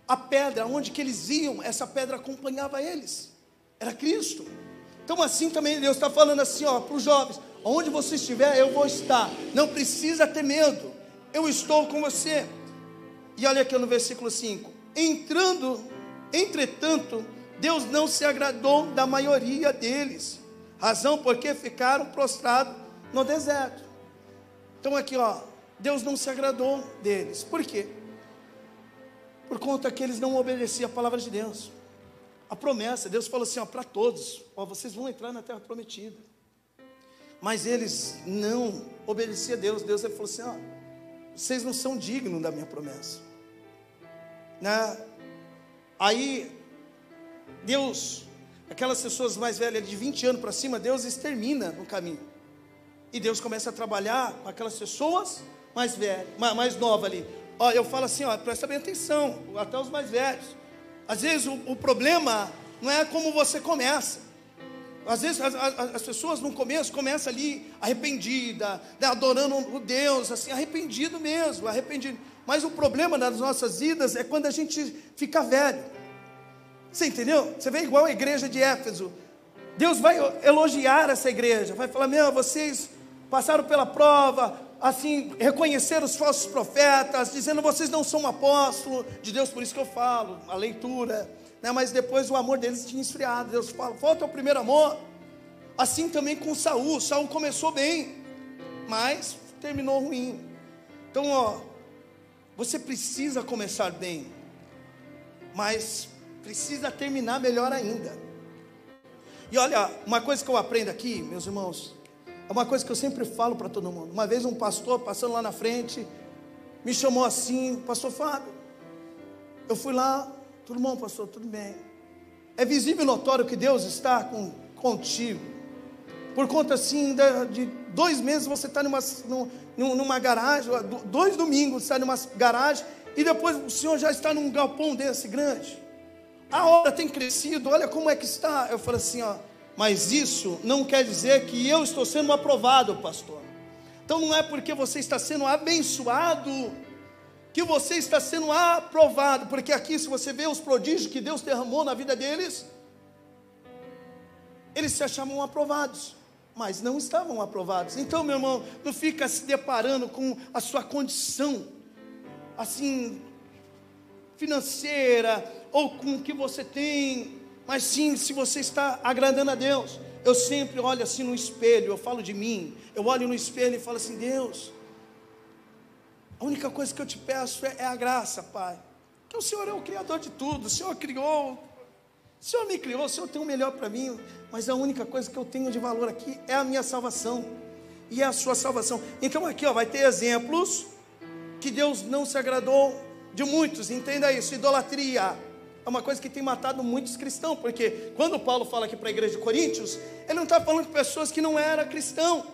A pedra, onde que eles iam, essa pedra acompanhava eles, era Cristo. Então assim também Deus está falando assim, ó, para os jovens: onde você estiver, eu vou estar, não precisa ter medo, eu estou com você. E olha aqui no versículo 5: entretanto, Deus não se agradou da maioria deles, razão porque ficaram prostrados no deserto. Então aqui, ó, Deus não se agradou deles. Por quê? Por conta que eles não obedeciam a palavra de Deus. A promessa, Deus falou assim, ó, para todos, ó, vocês vão entrar na terra prometida. Mas eles não obedeciam a Deus. Deus falou assim, ó, vocês não são dignos da minha promessa, né? Aí Deus, aquelas pessoas mais velhas de 20 anos para cima, Deus extermina no caminho. E Deus começa a trabalhar com aquelas pessoas mais velhas, mais novas ali. Ó, eu falo assim, ó, presta bem atenção, até os mais velhos. Às vezes o problema não é como você começa. Às vezes as pessoas no começo começam ali arrependida, né, adorando o Deus, assim, arrependido mesmo, arrependido. Mas o problema das nossas vidas é quando a gente fica velho. Você entendeu? Você vê igual a igreja de Éfeso. Deus vai elogiar essa igreja, vai falar, vocês passaram pela prova, assim, reconheceram os falsos profetas, dizendo, vocês não são um apóstolo de Deus, por isso que eu falo, a leitura, né? Mas depois o amor deles tinha esfriado. Deus fala, volta ao primeiro amor. Assim também com Saul. Saul começou bem, mas terminou ruim. Então, ó, você precisa começar bem, mas precisa terminar melhor ainda. E olha, uma coisa que eu aprendo aqui, meus irmãos, é uma coisa que eu sempre falo para todo mundo. Uma vez um pastor passando lá na frente me chamou assim, pastor Fábio. Eu fui lá, tudo bom, pastor? Tudo bem. É visível e notório que Deus está contigo. Por conta assim, de 2 meses você está numa garagem, 2 domingos você está numa garagem, e depois o senhor já está num galpão desse grande. A obra tem crescido, olha como é que está. Eu falei assim, ó, mas isso não quer dizer que eu estou sendo aprovado, pastor. Então não é porque você está sendo abençoado que você está sendo aprovado, porque aqui se você vê os prodígios que Deus derramou na vida deles, eles se achavam aprovados, mas não estavam aprovados. Então, meu irmão, não fica se deparando com a sua condição, assim, financeira, ou com o que você tem, mas sim, se você está agradando a Deus. Eu sempre olho assim no espelho, eu falo de mim, eu olho no espelho e falo assim, Deus, a única coisa que eu te peço é a graça, Pai, que o Senhor é o Criador de tudo, o Senhor criou, O Senhor me criou, o Senhor tem o melhor para mim, mas a única coisa que eu tenho de valor aqui é a minha salvação, e é a sua salvação. Então aqui vai ter exemplos que Deus não se agradou de muitos, entenda isso. Idolatria é uma coisa que tem matado muitos cristãos, porque quando Paulo fala aqui para a igreja de Coríntios, ele não está falando de pessoas que não eram cristãos,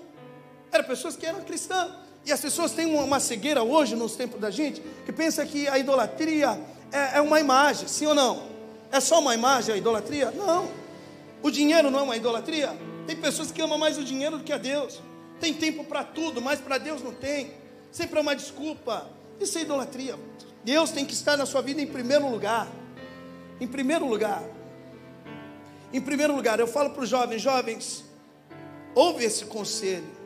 eram pessoas que eram cristãs. E as pessoas têm uma cegueira hoje, nos tempos da gente, que pensa que a idolatria é uma imagem, sim ou não? É só uma imagem a idolatria? Não. O dinheiro não é uma idolatria? Tem pessoas que amam mais o dinheiro do que a Deus. Tem tempo para tudo, mas para Deus não tem. Sempre é uma desculpa. Isso é idolatria. Deus tem que estar na sua vida em primeiro lugar. Em primeiro lugar. Em primeiro lugar, eu falo para os jovens, ouve esse conselho.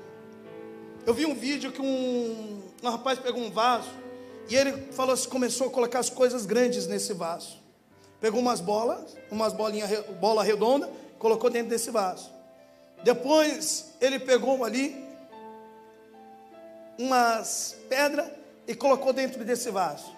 Eu vi um vídeo que um rapaz pegou um vaso e ele falou assim, começou a colocar as coisas grandes nesse vaso. Pegou umas bolinhas, bola redonda, colocou dentro desse vaso. Depois ele pegou ali umas pedras e colocou dentro desse vaso.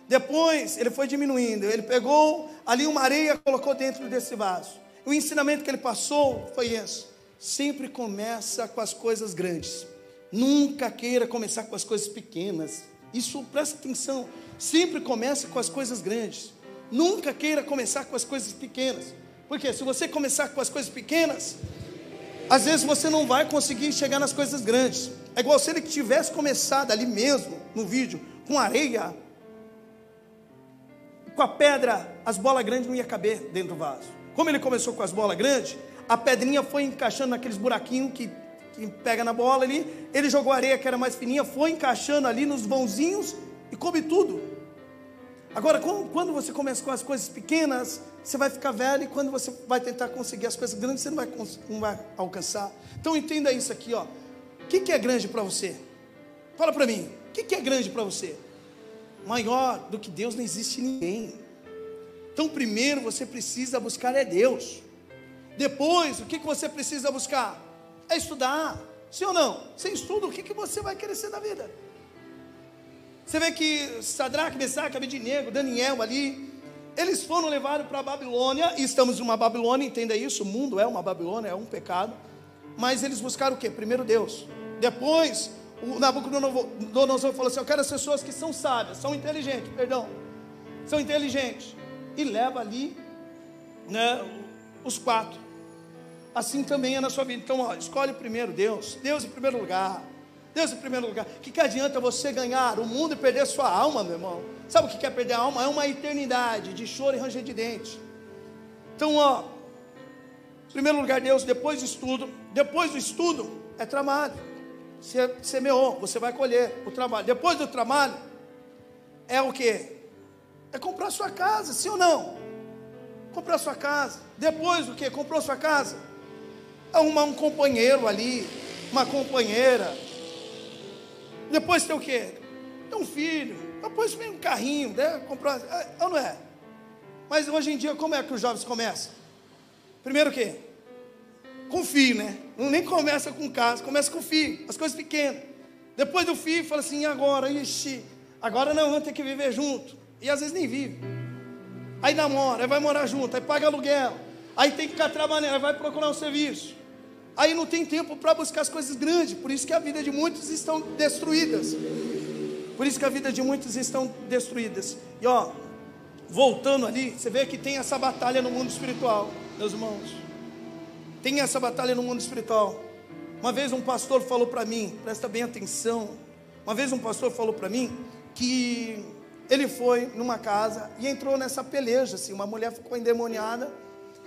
Depois ele foi diminuindo, ele pegou ali uma areia e colocou dentro desse vaso. O ensinamento que ele passou foi esse: sempre começa com as coisas grandes. Nunca queira começar com as coisas pequenas. Isso, presta atenção. Sempre começa com as coisas grandes. Nunca queira começar com as coisas pequenas. Porque se você começar com as coisas pequenas, às vezes você não vai conseguir chegar nas coisas grandes. É igual se ele tivesse começado ali mesmo, no vídeo, com areia, com a pedra, as bolas grandes não iam caber dentro do vaso. Como ele começou com as bolas grandes, a pedrinha foi encaixando naqueles buraquinhos que pega na bola ali. Ele jogou areia que era mais fininha, foi encaixando ali nos vãozinhos e coube tudo. Agora, quando você começa com as coisas pequenas, você vai ficar velho, e quando você vai tentar conseguir as coisas grandes, você não vai alcançar. Então entenda isso aqui, ó. O que é grande para você? Fala para mim, o que é grande para você? Maior do que Deus não existe ninguém. Então primeiro você precisa buscar é Deus. Depois, o que você precisa buscar? É estudar, sim ou não? Sem estudo, o que você vai querer ser na vida? Você vê que Sadraque, Mesaque, Abednego, Daniel ali, eles foram levados para a Babilônia, e estamos numa Babilônia, entenda isso, o mundo é uma Babilônia, é um pecado, mas eles buscaram o quê? Primeiro Deus. Depois, o Nabucodonosor falou assim: eu quero as pessoas que são sábias, são inteligentes, são inteligentes, e leva ali, né, os 4. Assim também é na sua vida. Então, ó, escolhe primeiro Deus em primeiro lugar. Deus em primeiro lugar. O que adianta você ganhar o mundo e perder sua alma, meu irmão? Sabe o que é perder a alma? É uma eternidade de choro e ranger de dente. Então, ó, em primeiro lugar Deus, depois do estudo é trabalho. Você semeou, você vai colher o trabalho. Depois do trabalho é o quê? É comprar sua casa, sim ou não? Comprar sua casa. Depois do quê? Comprou sua casa? Arrumar um companheiro ali, uma companheira. Depois tem o quê? Tem um filho. Depois vem um carrinho, né? Comprar, ou não é? Mas hoje em dia, como é que os jovens começam? Primeiro o quê? Com filho, né? Nem começa com casa, começa com filho, as coisas pequenas. Depois do filho, fala assim: agora, ixi, agora não, vamos ter que viver junto. E às vezes nem vive. Aí namora, aí vai morar junto, aí paga aluguel, aí tem que ficar trabalhando, aí vai procurar um serviço. Aí não tem tempo para buscar as coisas grandes. Por isso que a vida de muitos estão destruídas. E ó, voltando ali, você vê que tem essa batalha no mundo espiritual, meus irmãos. Tem essa batalha no mundo espiritual. Uma vez um pastor falou para mim, presta bem atenção. Uma vez um pastor falou para mim que ele foi numa casa e entrou nessa peleja, assim, uma mulher ficou endemoniada.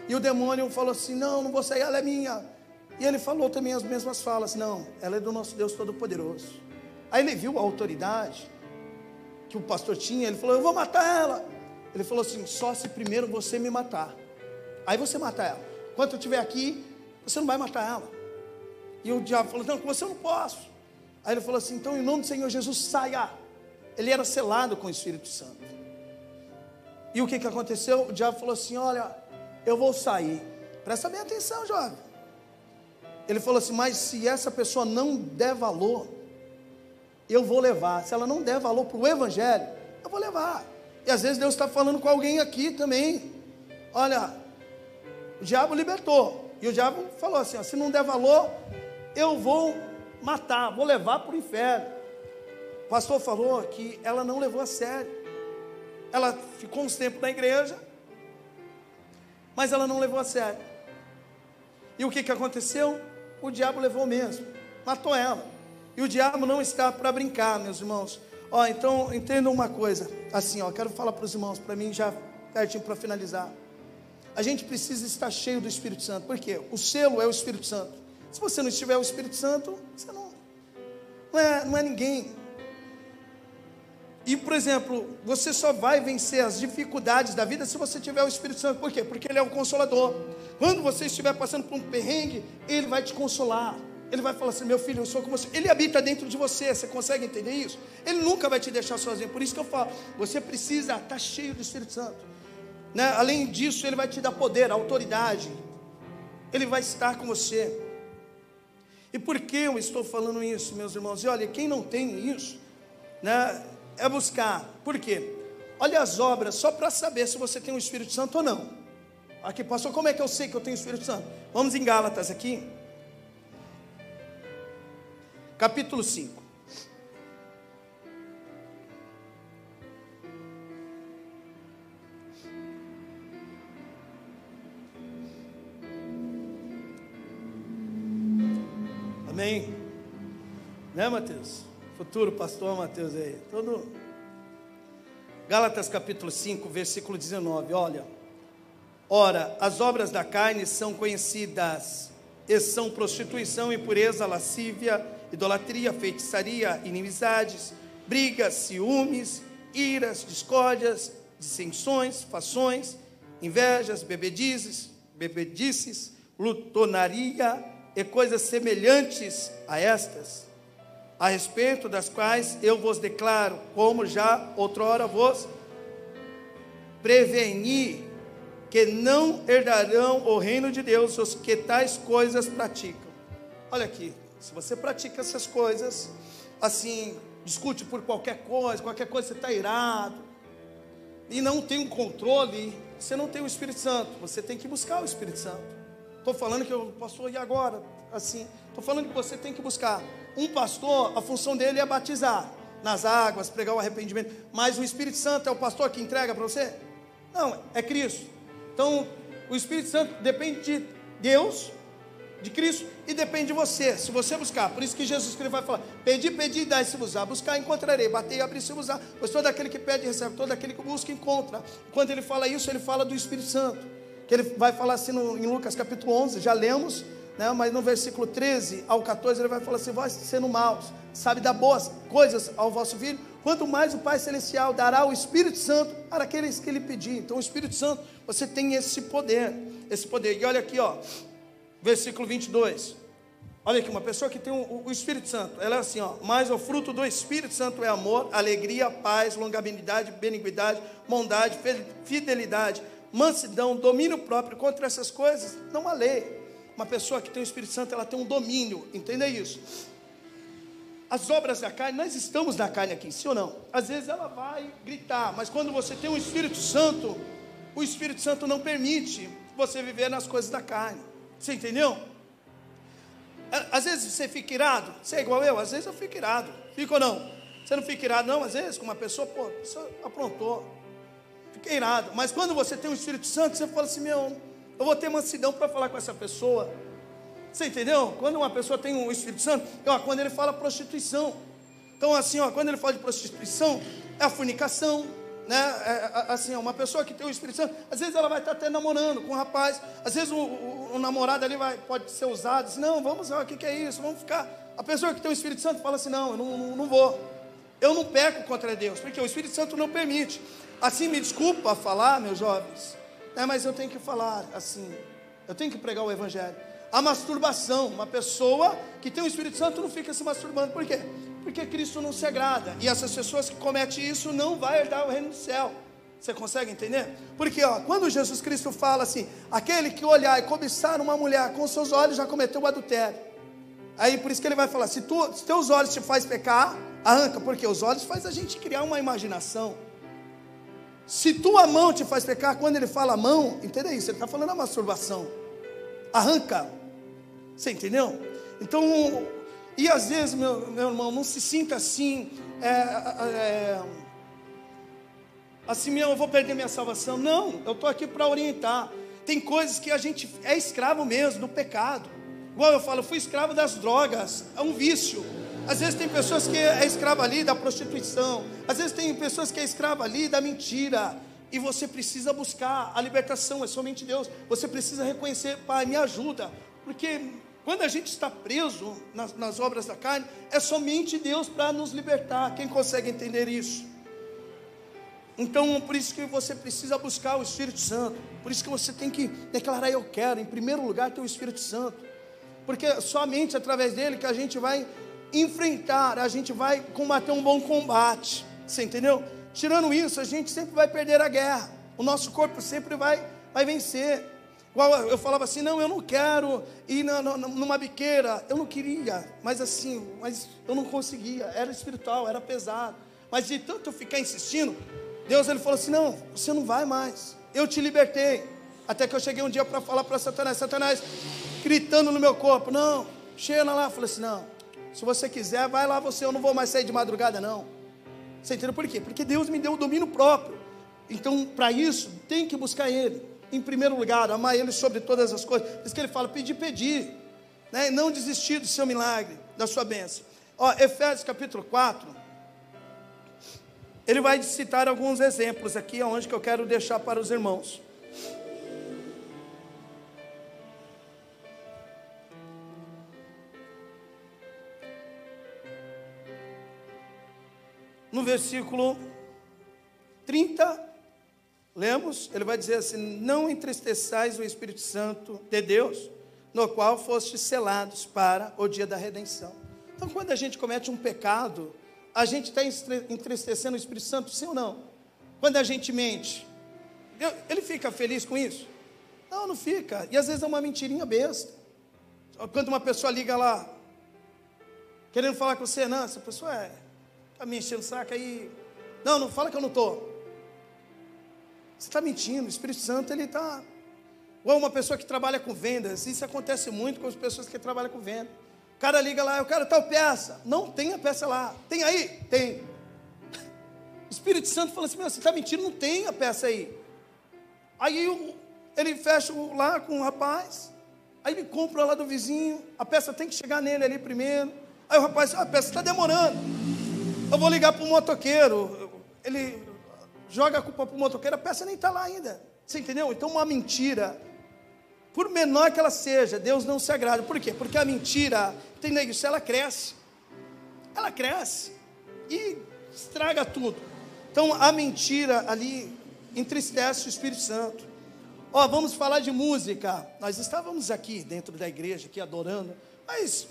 E o demônio falou assim: não vou sair, ela é minha. E ele falou também as mesmas falas: não, ela é do nosso Deus Todo-Poderoso. Aí ele viu a autoridade que o pastor tinha, ele falou: eu vou matar ela. Ele falou assim: só se primeiro você me matar. Aí você mata ela. Enquanto eu estiver aqui, você não vai matar ela. E o diabo falou: não, com você eu não posso. Aí ele falou assim: então em nome do Senhor Jesus, saia. Ele era selado com o Espírito Santo. E o que aconteceu? O diabo falou assim: olha, eu vou sair. Presta bem atenção, jovem. Ele falou assim: mas se essa pessoa não der valor, eu vou levar. Se ela não der valor para o Evangelho, eu vou levar. E às vezes Deus está falando com alguém aqui também: olha, O diabo libertou. E o diabo falou assim, ó, se não der valor, eu vou matar, vou levar para o inferno. O pastor falou que ela não levou a sério. Ela ficou uns tempos na igreja, mas ela não levou a sério. E o que aconteceu? O diabo levou mesmo, matou ela. E o diabo não está para brincar, meus irmãos. Ó, então entendam uma coisa, assim, ó, quero falar para os irmãos, para mim já pertinho para finalizar. A gente precisa estar cheio do Espírito Santo. Por quê? O selo é o Espírito Santo. Se você não estiver o Espírito Santo, você não é ninguém. E, por exemplo, você só vai vencer as dificuldades da vida se você tiver o Espírito Santo. Por quê? Porque Ele é o Consolador. Quando você estiver passando por um perrengue, Ele vai te consolar. Ele vai falar assim, meu filho, eu sou com você. Ele habita dentro de você, você consegue entender isso? Ele nunca vai te deixar sozinho. Por isso que eu falo, você precisa estar cheio do Espírito Santo, né? Além disso, Ele vai te dar poder, autoridade. Ele vai estar com você. E por que eu estou falando isso, meus irmãos? E olha, quem não tem isso, né, é buscar. Por quê? Olha as obras, só para saber se você tem o Espírito Santo ou não. Aqui, pastor, como é que eu sei que eu tenho o Espírito Santo? Vamos em Gálatas aqui. Capítulo 5. Amém? Né, Mateus? Futuro pastor Mateus aí. Todo. Gálatas capítulo 5, versículo 19. Olha. Ora, as obras da carne são conhecidas, e são prostituição, impureza, lascívia, idolatria, feitiçaria, inimizades, brigas, ciúmes, iras, discórdias, dissensões, fações, invejas, bebedices, glutonaria e coisas semelhantes a estas, a respeito das quais eu vos declaro, como já outrora vos preveni, que não herdarão o reino de Deus os que tais coisas praticam. Olha aqui, se você pratica essas coisas, assim, discute por qualquer coisa você está irado, e não tem um controle, você não tem o Espírito Santo, você tem que buscar o Espírito Santo. Estou falando que eu pastor, e agora? Assim, estou falando que você tem que buscar. Um pastor, a função dele é batizar nas águas, pregar o arrependimento, mas o Espírito Santo é o pastor que entrega para você? Não, é Cristo. Então, o Espírito Santo depende de Deus, de Cristo, e depende de você, se você buscar. Por isso que Jesus Cristo vai falar, pedi, e dai-se-vos-á, buscar, encontrarei, bater e abrir-se-vos-á, pois todo aquele que pede, recebe, todo aquele que busca, encontra. Quando ele fala isso, ele fala do Espírito Santo, que ele vai falar assim em Lucas capítulo 11, já lemos, né, mas no versículo 13 ao 14, ele vai falar assim, vós sendo maus, sabe dar boas coisas ao vosso filho, quanto mais o Pai Celestial dará o Espírito Santo para aqueles que ele pedir. Então o Espírito Santo, você tem esse poder, e olha aqui, ó, versículo 22, olha aqui, uma pessoa que tem o Espírito Santo, ela é assim, ó, mas o fruto do Espírito Santo é amor, alegria, paz, longanimidade, benignidade, bondade, fidelidade, mansidão, domínio próprio. Contra essas coisas não há lei. Uma pessoa que tem o Espírito Santo, ela tem um domínio, entenda isso. As obras da carne, nós estamos na carne aqui, sim ou não? Às vezes ela vai gritar, mas quando você tem o Espírito Santo não permite você viver nas coisas da carne. Você entendeu? Às vezes você fica irado, você é igual eu, às vezes eu fico irado, fica ou não? Você não fica irado não, às vezes com uma pessoa, pô, você aprontou, fiquei irado, mas quando você tem o Espírito Santo, você fala assim, meu, eu vou ter mansidão para falar com essa pessoa. Você entendeu? Quando uma pessoa tem o Espírito Santo, quando ele fala prostituição, então assim, ó, quando ele fala de prostituição, é a fornicação, né? Assim, uma pessoa que tem o Espírito Santo, às vezes ela vai estar até namorando com um rapaz, às vezes o namorado ali pode ser usado, assim, não, vamos, o que é isso, vamos ficar. A pessoa que tem o Espírito Santo fala assim, não, eu não vou, eu não peco contra Deus, porque o Espírito Santo não permite. Assim, me desculpa falar, meus jovens, mas eu tenho que falar assim, eu tenho que pregar o Evangelho. A masturbação, uma pessoa que tem o Espírito Santo não fica se masturbando, por quê? Porque Cristo não se agrada, e essas pessoas que cometem isso não vai herdar o reino do céu. Você consegue entender? Porque quando Jesus Cristo fala assim, aquele que olhar e cobiçar uma mulher com seus olhos já cometeu o adultério. Aí por isso que ele vai falar, se teus olhos te faz pecar, arranca, porque os olhos faz a gente criar uma imaginação. Se tua mão te faz pecar, quando ele fala mão, entenda isso, ele está falando a masturbação. Arranca. Você entendeu? Então, e às vezes, meu irmão, não se sinta assim, assim, eu vou perder minha salvação. Não, eu estou aqui para orientar. Tem coisas que a gente é escravo mesmo do pecado. Igual eu falo, eu fui escravo das drogas, é um vício. Às vezes tem pessoas que é escravo ali da prostituição. Às vezes tem pessoas que é escravo ali da mentira. E você precisa buscar a libertação, é somente Deus. Você precisa reconhecer, Pai, me ajuda. Porque quando a gente está preso nas obras da carne, é somente Deus para nos libertar. Quem consegue entender isso? Então, por isso que você precisa buscar o Espírito Santo. Por isso que você tem que declarar, eu quero, em primeiro lugar, ter o Espírito Santo. Porque somente através dele que a gente vai enfrentar, a gente vai combater um bom combate. Você entendeu? Tirando isso, a gente sempre vai perder a guerra. O nosso corpo sempre vai vencer. Igual eu falava assim, não, eu não quero ir numa biqueira. Eu não queria, mas eu não conseguia. Era espiritual, era pesado. Mas de tanto eu ficar insistindo, Deus ele falou assim, não, você não vai mais. Eu te libertei. Até que eu cheguei um dia para falar para Satanás, gritando no meu corpo, não, chega lá. Eu falei assim, não, se você quiser, vai lá você, eu não vou mais sair de madrugada não. Você entendeu por quê? Porque Deus me deu o domínio próprio. Então, para isso, tem que buscar Ele. Em primeiro lugar, amar Ele sobre todas as coisas. Por isso que Ele fala, pedir, né? Não desistir do seu milagre, da sua bênção. Ó, Efésios capítulo 4, ele vai citar alguns exemplos aqui, onde que eu quero deixar para os irmãos. No versículo 30, lemos, ele vai dizer assim, não entristeçais o Espírito Santo de Deus, no qual fostes selados para o dia da redenção. Então, quando a gente comete um pecado, a gente está entristecendo o Espírito Santo, sim ou não? Quando a gente mente, ele fica feliz com isso? Não, não fica. E às vezes é uma mentirinha besta. Quando uma pessoa liga lá, querendo falar com você, não, essa pessoa está me enchendo o saco aí. Não, não fala que eu não estou. Você está mentindo, o Espírito Santo, ele está... Ou uma pessoa que trabalha com vendas, isso acontece muito com as pessoas que trabalham com vendas. O cara liga lá, eu quero tal peça. Não, tem a peça lá. Tem aí? Tem. O Espírito Santo fala assim, você está mentindo, não tem a peça aí. Aí ele fecha lá com o rapaz, aí ele compra lá do vizinho, a peça tem que chegar nele ali primeiro. Aí o rapaz, a peça está demorando. Eu vou ligar para o motoqueiro, ele joga a culpa para o motoqueiro, a peça nem está lá ainda. Você entendeu? Então uma mentira, por menor que ela seja, Deus não se agrada. Por quê? Porque a mentira, entendeu isso? Ela cresce e estraga tudo. Então a mentira ali entristece o Espírito Santo. Ó, vamos falar de música. Nós estávamos aqui dentro da igreja, aqui adorando, mas,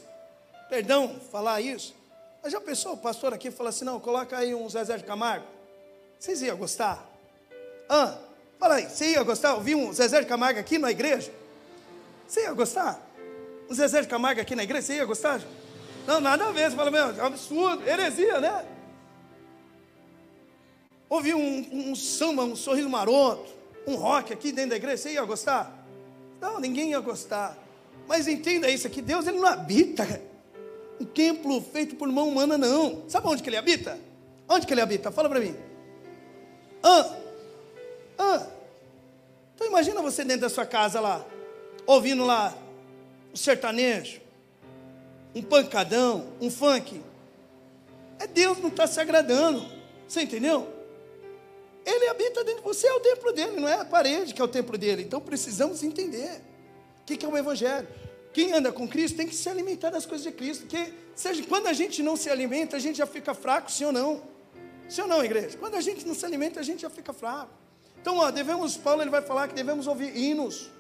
perdão, falar isso, mas já pensou o pastor aqui falar assim, não, coloca aí um Zezé de Camargo? Vocês iam gostar? Fala aí, você ia gostar? Ouvir um Zezé de Camargo aqui na igreja? Você ia gostar? Um Zezé de Camargo aqui na igreja, você ia gostar? Não, nada a ver, você fala, meu, é um absurdo, heresia, né? Ouvir um samba, um sorriso maroto, um rock aqui dentro da igreja, você ia gostar? Não, ninguém ia gostar. Mas entenda isso aqui, Deus ele não habita um templo feito por mão humana, não. Sabe onde que ele habita? Onde que ele habita? Fala para mim. Então imagina você dentro da sua casa lá, ouvindo lá um sertanejo, um pancadão, um funk. Deus não está se agradando. Você entendeu? Ele habita dentro de você, é o templo dele, não é a parede que é o templo dele. Então precisamos entender o que é o Evangelho. Quem anda com Cristo tem que se alimentar das coisas de Cristo. Porque quando a gente não se alimenta, a gente já fica fraco, sim ou não? Sim ou não, igreja? Quando a gente não se alimenta, a gente já fica fraco. Então, Paulo ele vai falar que devemos ouvir hinos,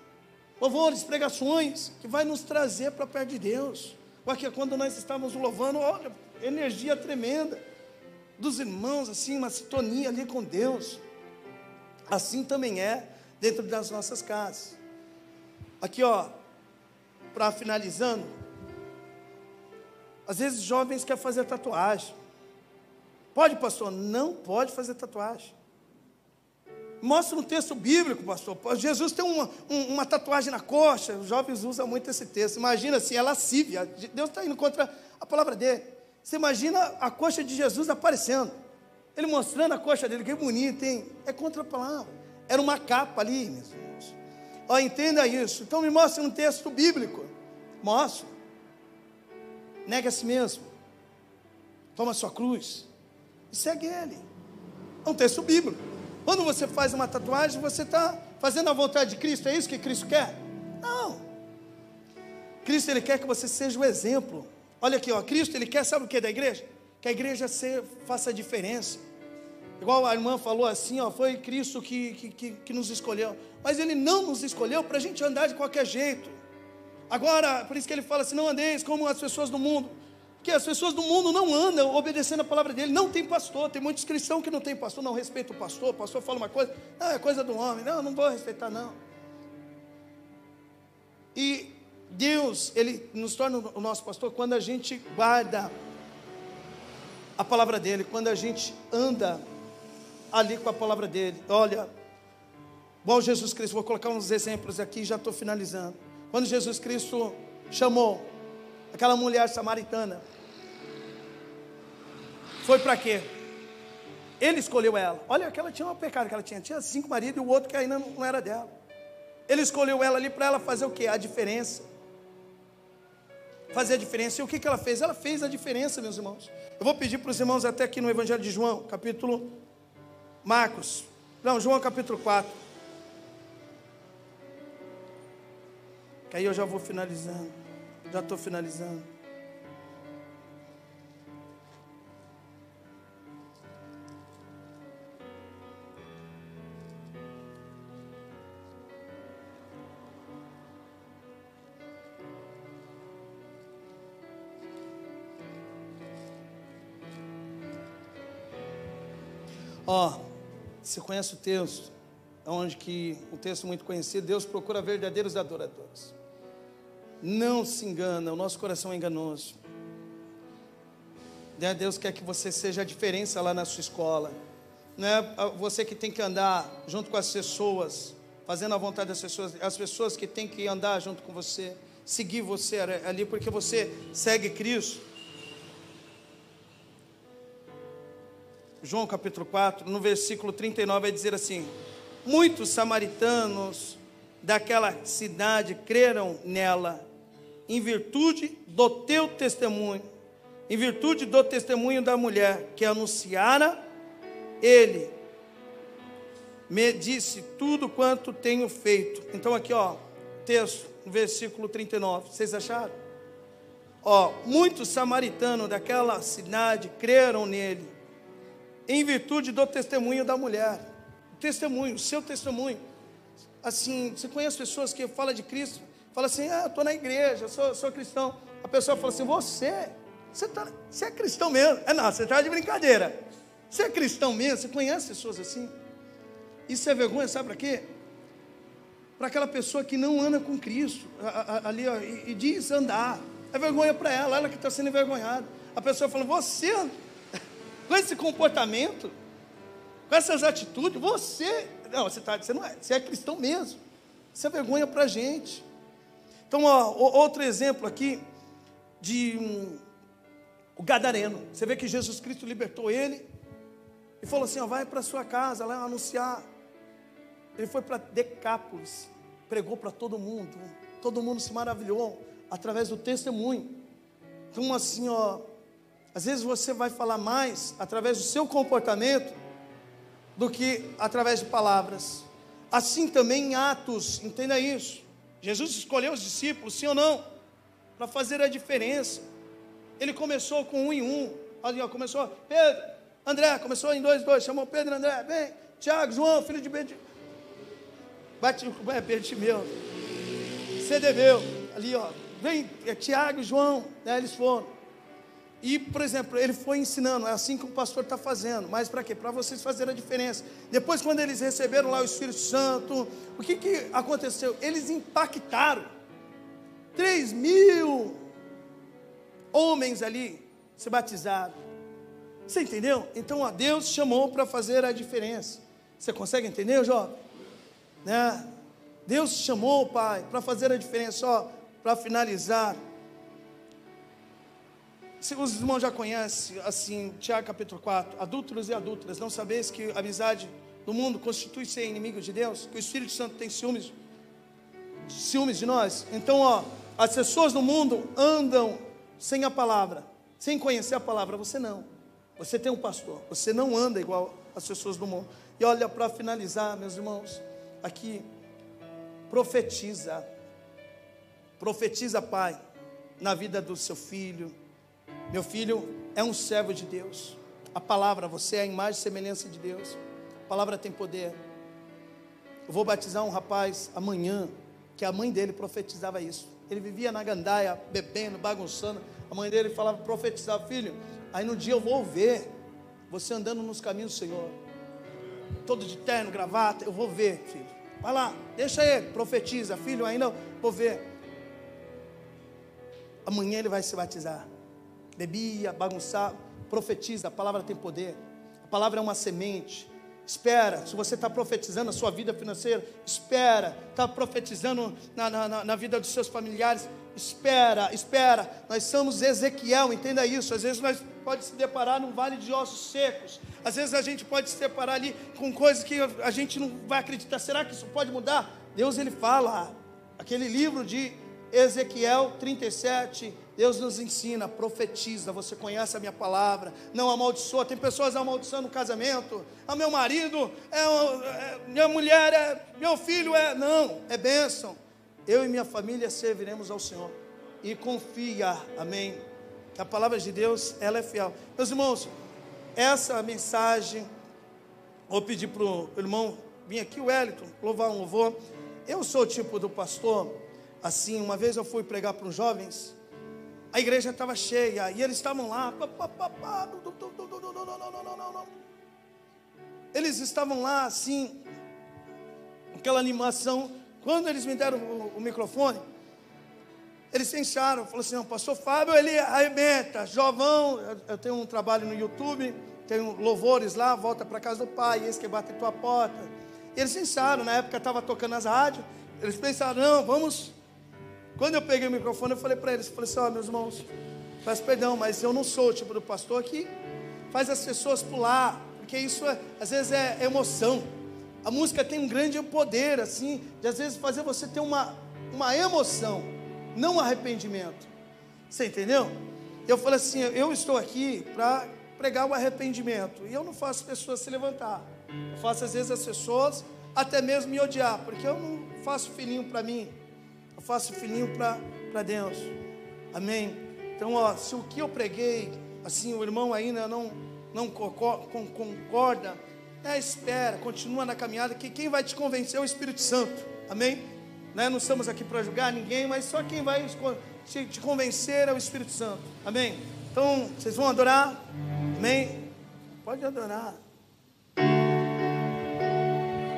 louvores, pregações, que vai nos trazer para perto de Deus. Porque quando nós estávamos louvando, olha, energia tremenda dos irmãos, assim, uma sintonia ali com Deus. Assim também é dentro das nossas casas. Aqui, para finalizando, às vezes jovens querem fazer tatuagem. Pode, pastor? Não pode fazer tatuagem. Mostra um texto bíblico, pastor. Jesus tem uma tatuagem na coxa. Os jovens usam muito esse texto. Imagina assim, é lascívia. Deus está indo contra a palavra dele. Você imagina a coxa de Jesus aparecendo. Ele mostrando a coxa dele, que bonito, hein? É contra a palavra. Era uma capa ali, meus irmãos. Ó, entenda isso. Então me mostra um texto bíblico. Mostra. Nega a si mesmo. Toma a sua cruz. E segue ele. É um texto bíblico. Quando você faz uma tatuagem, você está fazendo a vontade de Cristo. É isso que Cristo quer? Não. Cristo, Ele quer que você seja o exemplo. Olha aqui, ó, Cristo, Ele quer, sabe o que da igreja? Que a igreja faça a diferença. Igual a irmã falou assim, ó, foi Cristo que nos escolheu. Mas Ele não nos escolheu para a gente andar de qualquer jeito. Agora, por isso que Ele fala assim, não andeis como as pessoas do mundo. Porque as pessoas do mundo não andam obedecendo a palavra dele. Não tem pastor, tem muitos cristãos que não tem pastor, não respeita o pastor fala uma coisa, não, é coisa do homem, não vou respeitar não. E Deus, Ele nos torna o nosso pastor quando a gente guarda a palavra dele, quando a gente anda ali com a palavra dele. Olha, igual Jesus Cristo, vou colocar uns exemplos aqui, já estou finalizando. Quando Jesus Cristo chamou aquela mulher samaritana, foi para quê? Ele escolheu ela. Olha, aquela tinha um pecado que ela tinha 5 maridos e o outro que ainda não era dela. Ele escolheu ela ali para ela fazer o quê? A diferença. Fazer a diferença. E o que ela fez? Ela fez a diferença, meus irmãos. Eu vou pedir para os irmãos até aqui no Evangelho de João, João capítulo 4. Que aí eu já vou finalizando. Já estou finalizando. Ó, você conhece o texto, onde que, um texto muito conhecido, Deus procura verdadeiros adoradores. Não se engana, o nosso coração é enganoso. Deus quer que você seja a diferença lá na sua escola. Não é você que tem que andar junto com as pessoas, fazendo a vontade das pessoas, as pessoas que tem que andar junto com você, seguir você ali, porque você segue Cristo. João capítulo 4, no versículo 39, vai dizer assim: muitos samaritanos daquela cidade creram nela, em virtude do teu testemunho, em virtude do testemunho da mulher que anunciara, ele me disse tudo quanto tenho feito. Então aqui, ó, texto, no versículo 39, vocês acharam? Ó, muitos samaritanos daquela cidade creram nele, em virtude do testemunho da mulher. Testemunho, seu testemunho. Assim, você conhece pessoas que falam de Cristo, fala assim, eu estou na igreja, sou cristão. A pessoa fala assim, você é cristão mesmo? Não, você está de brincadeira. Você é cristão mesmo? Você conhece pessoas assim? Isso é vergonha, sabe para quê? Para aquela pessoa que não anda com Cristo, ali, ó, e diz andar. É vergonha para ela que está sendo envergonhada. A pessoa fala, você, com esse comportamento, com essas atitudes, você não é, você é cristão mesmo. Isso é vergonha para a gente. Então, ó, outro exemplo aqui o gadareno. Você vê que Jesus Cristo libertou ele e falou assim, ó, vai para sua casa lá anunciar. Ele foi para Decápolis, pregou para todo mundo se maravilhou através do testemunho. Então assim, ó, às vezes você vai falar mais através do seu comportamento do que através de palavras. Assim também em Atos, entenda isso. Jesus escolheu os discípulos, sim ou não, para fazer a diferença. Ele começou com 1 em 1. Ali, ó, começou Pedro, André, começou em 2, chamou Pedro e André, vem, Tiago, João, filho de Bertimeu, Cedeveu, ali, ó, vem, Tiago e João, né, eles foram. E, por exemplo, ele foi ensinando, é assim que o pastor está fazendo, mas para quê? Para vocês fazerem a diferença. Depois, quando eles receberam lá o Espírito Santo, o que aconteceu? Eles impactaram 3.000 homens ali se batizaram. Você entendeu? Então, a Deus chamou para fazer a diferença. Você consegue entender, jovem? Né? Deus te chamou, pai, para fazer a diferença. Ó, para finalizar, se os irmãos já conhecem, assim, Tiago capítulo 4, adúlteros e adúlteras, não sabeis que a amizade do mundo constitui ser inimigo de Deus? Que o Espírito Santo tem ciúmes de nós? Então, ó, as pessoas no mundo andam sem a palavra, sem conhecer a palavra. Você não. Você tem um pastor. Você não anda igual as pessoas do mundo. E olha, para finalizar, meus irmãos, aqui, profetiza, pai, na vida do seu filho. Meu filho é um servo de Deus. A palavra, você é a imagem e semelhança de Deus. A palavra tem poder. Eu vou batizar um rapaz amanhã, que a mãe dele profetizava isso. Ele vivia na gandaia, bebendo, bagunçando. A mãe dele falava, profetizava, filho, aí no dia eu vou ver você andando nos caminhos do Senhor, todo de terno, gravata, eu vou ver, filho. Vai lá, deixa ele, profetiza, filho, ainda vou ver. Amanhã ele vai se batizar. Bebia, bagunçava, profetiza, a palavra tem poder. A palavra é uma semente. Espera, se você está profetizando a sua vida financeira, espera, está profetizando na vida dos seus familiares, espera, nós somos Ezequiel, entenda isso. Às vezes nós pode se deparar num vale de ossos secos, às vezes a gente pode se deparar ali com coisas que a gente não vai acreditar. Será que isso pode mudar? Deus, ele fala, aquele livro de Ezequiel 37, Deus nos ensina, profetiza, você conhece a minha palavra, não amaldiçoa. Tem pessoas amaldiçoando o casamento, meu marido, minha mulher, meu filho, não, é bênção. Eu e minha família serviremos ao Senhor, e confia, amém, que a palavra de Deus, ela é fiel. Meus irmãos, essa mensagem, vou pedir para o irmão vir aqui, o Wellington, louvar um louvor. Eu sou o tipo do pastor, assim, uma vez eu fui pregar para os jovens, a igreja estava cheia, e eles estavam lá, eles estavam lá, assim, aquela animação. Quando eles me deram o microfone, eles pensaram, falaram assim, não, pastor Fábio, ele arrebenta, jovão, eu tenho um trabalho no YouTube, tenho louvores lá, volta para casa do pai, esse que bate a tua porta. E eles pensaram, na época estava tocando nas rádios, eles pensaram, não, vamos. Quando eu peguei o microfone, eu falei para eles, falei assim, ó, meus irmãos, peço perdão, mas eu não sou o tipo do pastor que faz as pessoas pular, porque isso às vezes é emoção. A música tem um grande poder, assim, de às vezes fazer você ter uma emoção, não um arrependimento. Você entendeu? Eu falei assim, eu estou aqui para pregar o arrependimento, e eu não faço pessoas se levantar. Eu faço às vezes as pessoas até mesmo me odiar, porque eu não faço filhinho para mim. Eu faço filhinho para Deus, amém? Então, ó, se o que eu preguei, assim, o irmão ainda não concorda, espera, continua na caminhada, que quem vai te convencer é o Espírito Santo, amém? Não estamos aqui para julgar ninguém, mas só quem vai te convencer é o Espírito Santo, amém? Então, vocês vão adorar, amém? Pode adorar.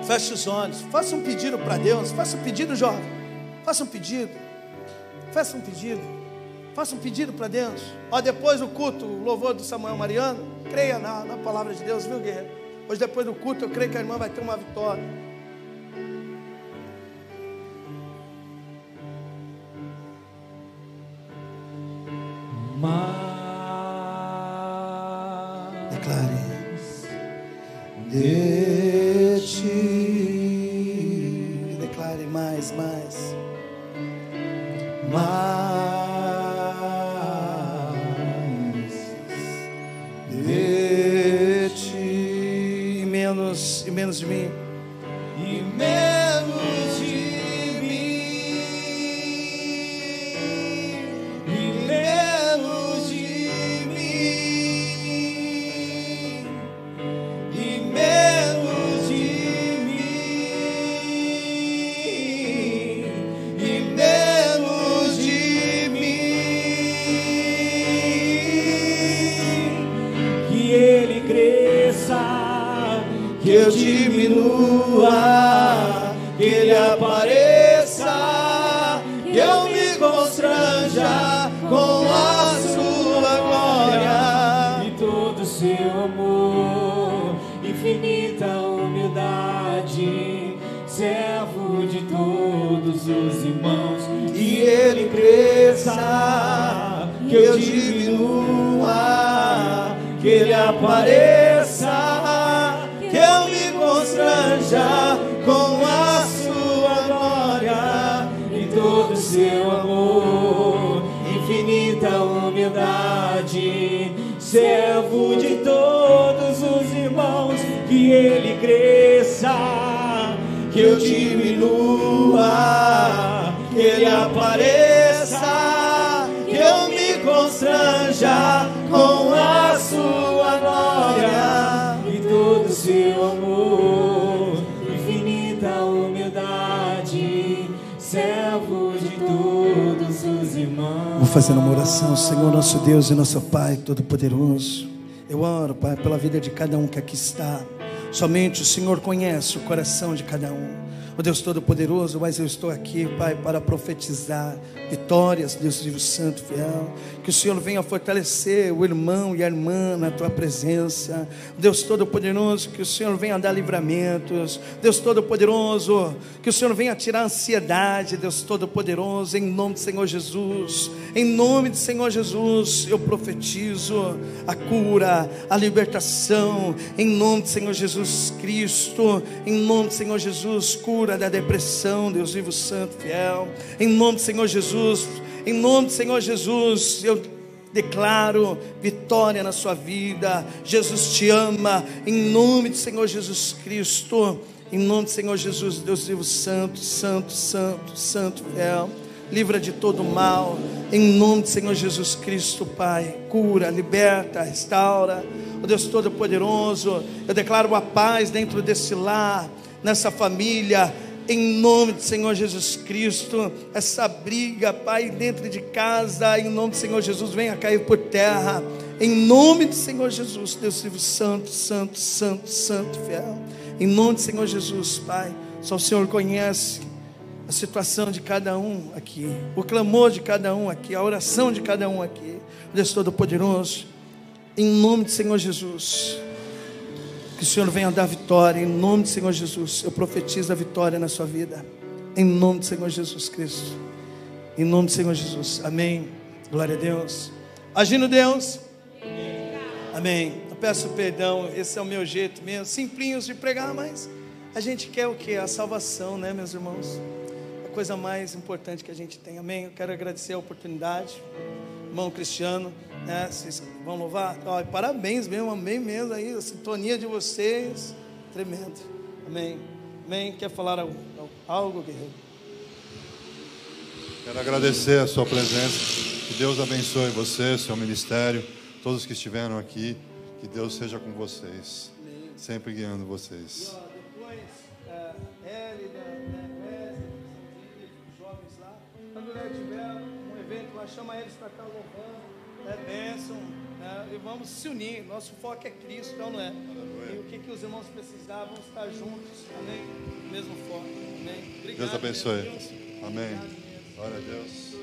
Feche os olhos, faça um pedido para Deus, faça um pedido, jovem. Faça um pedido para Deus. Ó, depois do culto, o louvor do Samuel Mariano, creia na palavra de Deus, viu, guerreiro? Hoje, depois do culto, eu creio que a irmã vai ter uma vitória. Declare de ti. Declare mais. De ti, e menos de mim, e menos de mim, e menos de mim, e menos de mim, e menos de mim, que ele cresça, que eu diminua, que ele apareça, que eu me constranja com a sua glória e todo o seu amor, infinita humildade. os irmãos, que ele cresça, que eu diminua, que ele apareça, que eu me constranja com a sua glória e todo o seu amor, infinita humildade, servo de todos os irmãos, que ele cresça, que eu diminua, que ele apareça, que eu me constranja com a sua glória e todo o seu amor, infinita humildade, servo de todos os irmãos. Vou fazer uma oração. Senhor, nosso Deus e nosso Pai Todo-Poderoso, eu oro, Pai, pela vida de cada um que aqui está. Somente o Senhor conhece o coração de cada um. Ó Deus Todo-Poderoso, mas eu estou aqui, Pai, para profetizar vitórias, Deus vivo, santo, fiel. Que o Senhor venha fortalecer o irmão e a irmã na Tua presença. Deus Todo-Poderoso, que o Senhor venha dar livramentos. Deus Todo-Poderoso, que o Senhor venha tirar a ansiedade. Deus Todo-Poderoso, em nome do Senhor Jesus. Em nome do Senhor Jesus, eu profetizo a cura, a libertação. Em nome do Senhor Jesus Cristo. Em nome do Senhor Jesus, cura da depressão, Deus vivo, santo, fiel. Em nome do Senhor Jesus, em nome do Senhor Jesus, eu declaro vitória na sua vida. Jesus te ama, em nome do Senhor Jesus Cristo. Em nome do Senhor Jesus, Deus vivo, santo, santo, santo, santo, fiel. Livra de todo mal, em nome do Senhor Jesus Cristo, Pai. Cura, liberta, restaura. Ó Deus Todo-Poderoso, eu declaro a paz dentro desse lar, nessa família, em nome do Senhor Jesus Cristo. Essa briga, Pai, dentro de casa, em nome do Senhor Jesus, venha cair por terra, em nome do Senhor Jesus. Deus vivo, santo, santo, santo, santo, fiel. Em nome do Senhor Jesus, Pai, só o Senhor conhece a situação de cada um aqui, o clamor de cada um aqui, a oração de cada um aqui. Deus Todo-Poderoso, em nome do Senhor Jesus, que o Senhor venha dar vitória, em nome do Senhor Jesus. Eu profetizo a vitória na sua vida, em nome do Senhor Jesus Cristo, em nome do Senhor Jesus, amém. Glória a Deus. Agindo Deus, amém. Eu peço perdão, esse é o meu jeito mesmo, simplinho de pregar, mas a gente quer o que? A salvação, né, meus irmãos? A coisa mais importante que a gente tem, amém. Eu quero agradecer a oportunidade, irmão Cristiano, né? Vocês vão louvar? Ó, parabéns mesmo, amém mesmo aí, a sintonia de vocês, tremendo, amém. Amém. Quer falar algo, guerreiro? Quero agradecer a sua presença, que Deus abençoe você, seu ministério, todos que estiveram aqui, que Deus seja com vocês, sempre guiando vocês. Depois, os jovens lá, quando tiver um evento lá, chama eles para estar louvando, é bênção, né? E vamos se unir. Nosso foco é Cristo, então não é? E o que os irmãos precisavam, vamos estar juntos, amém? Mesmo foco, amém? Obrigado, Deus abençoe. Deus. Amém. Glória a Deus.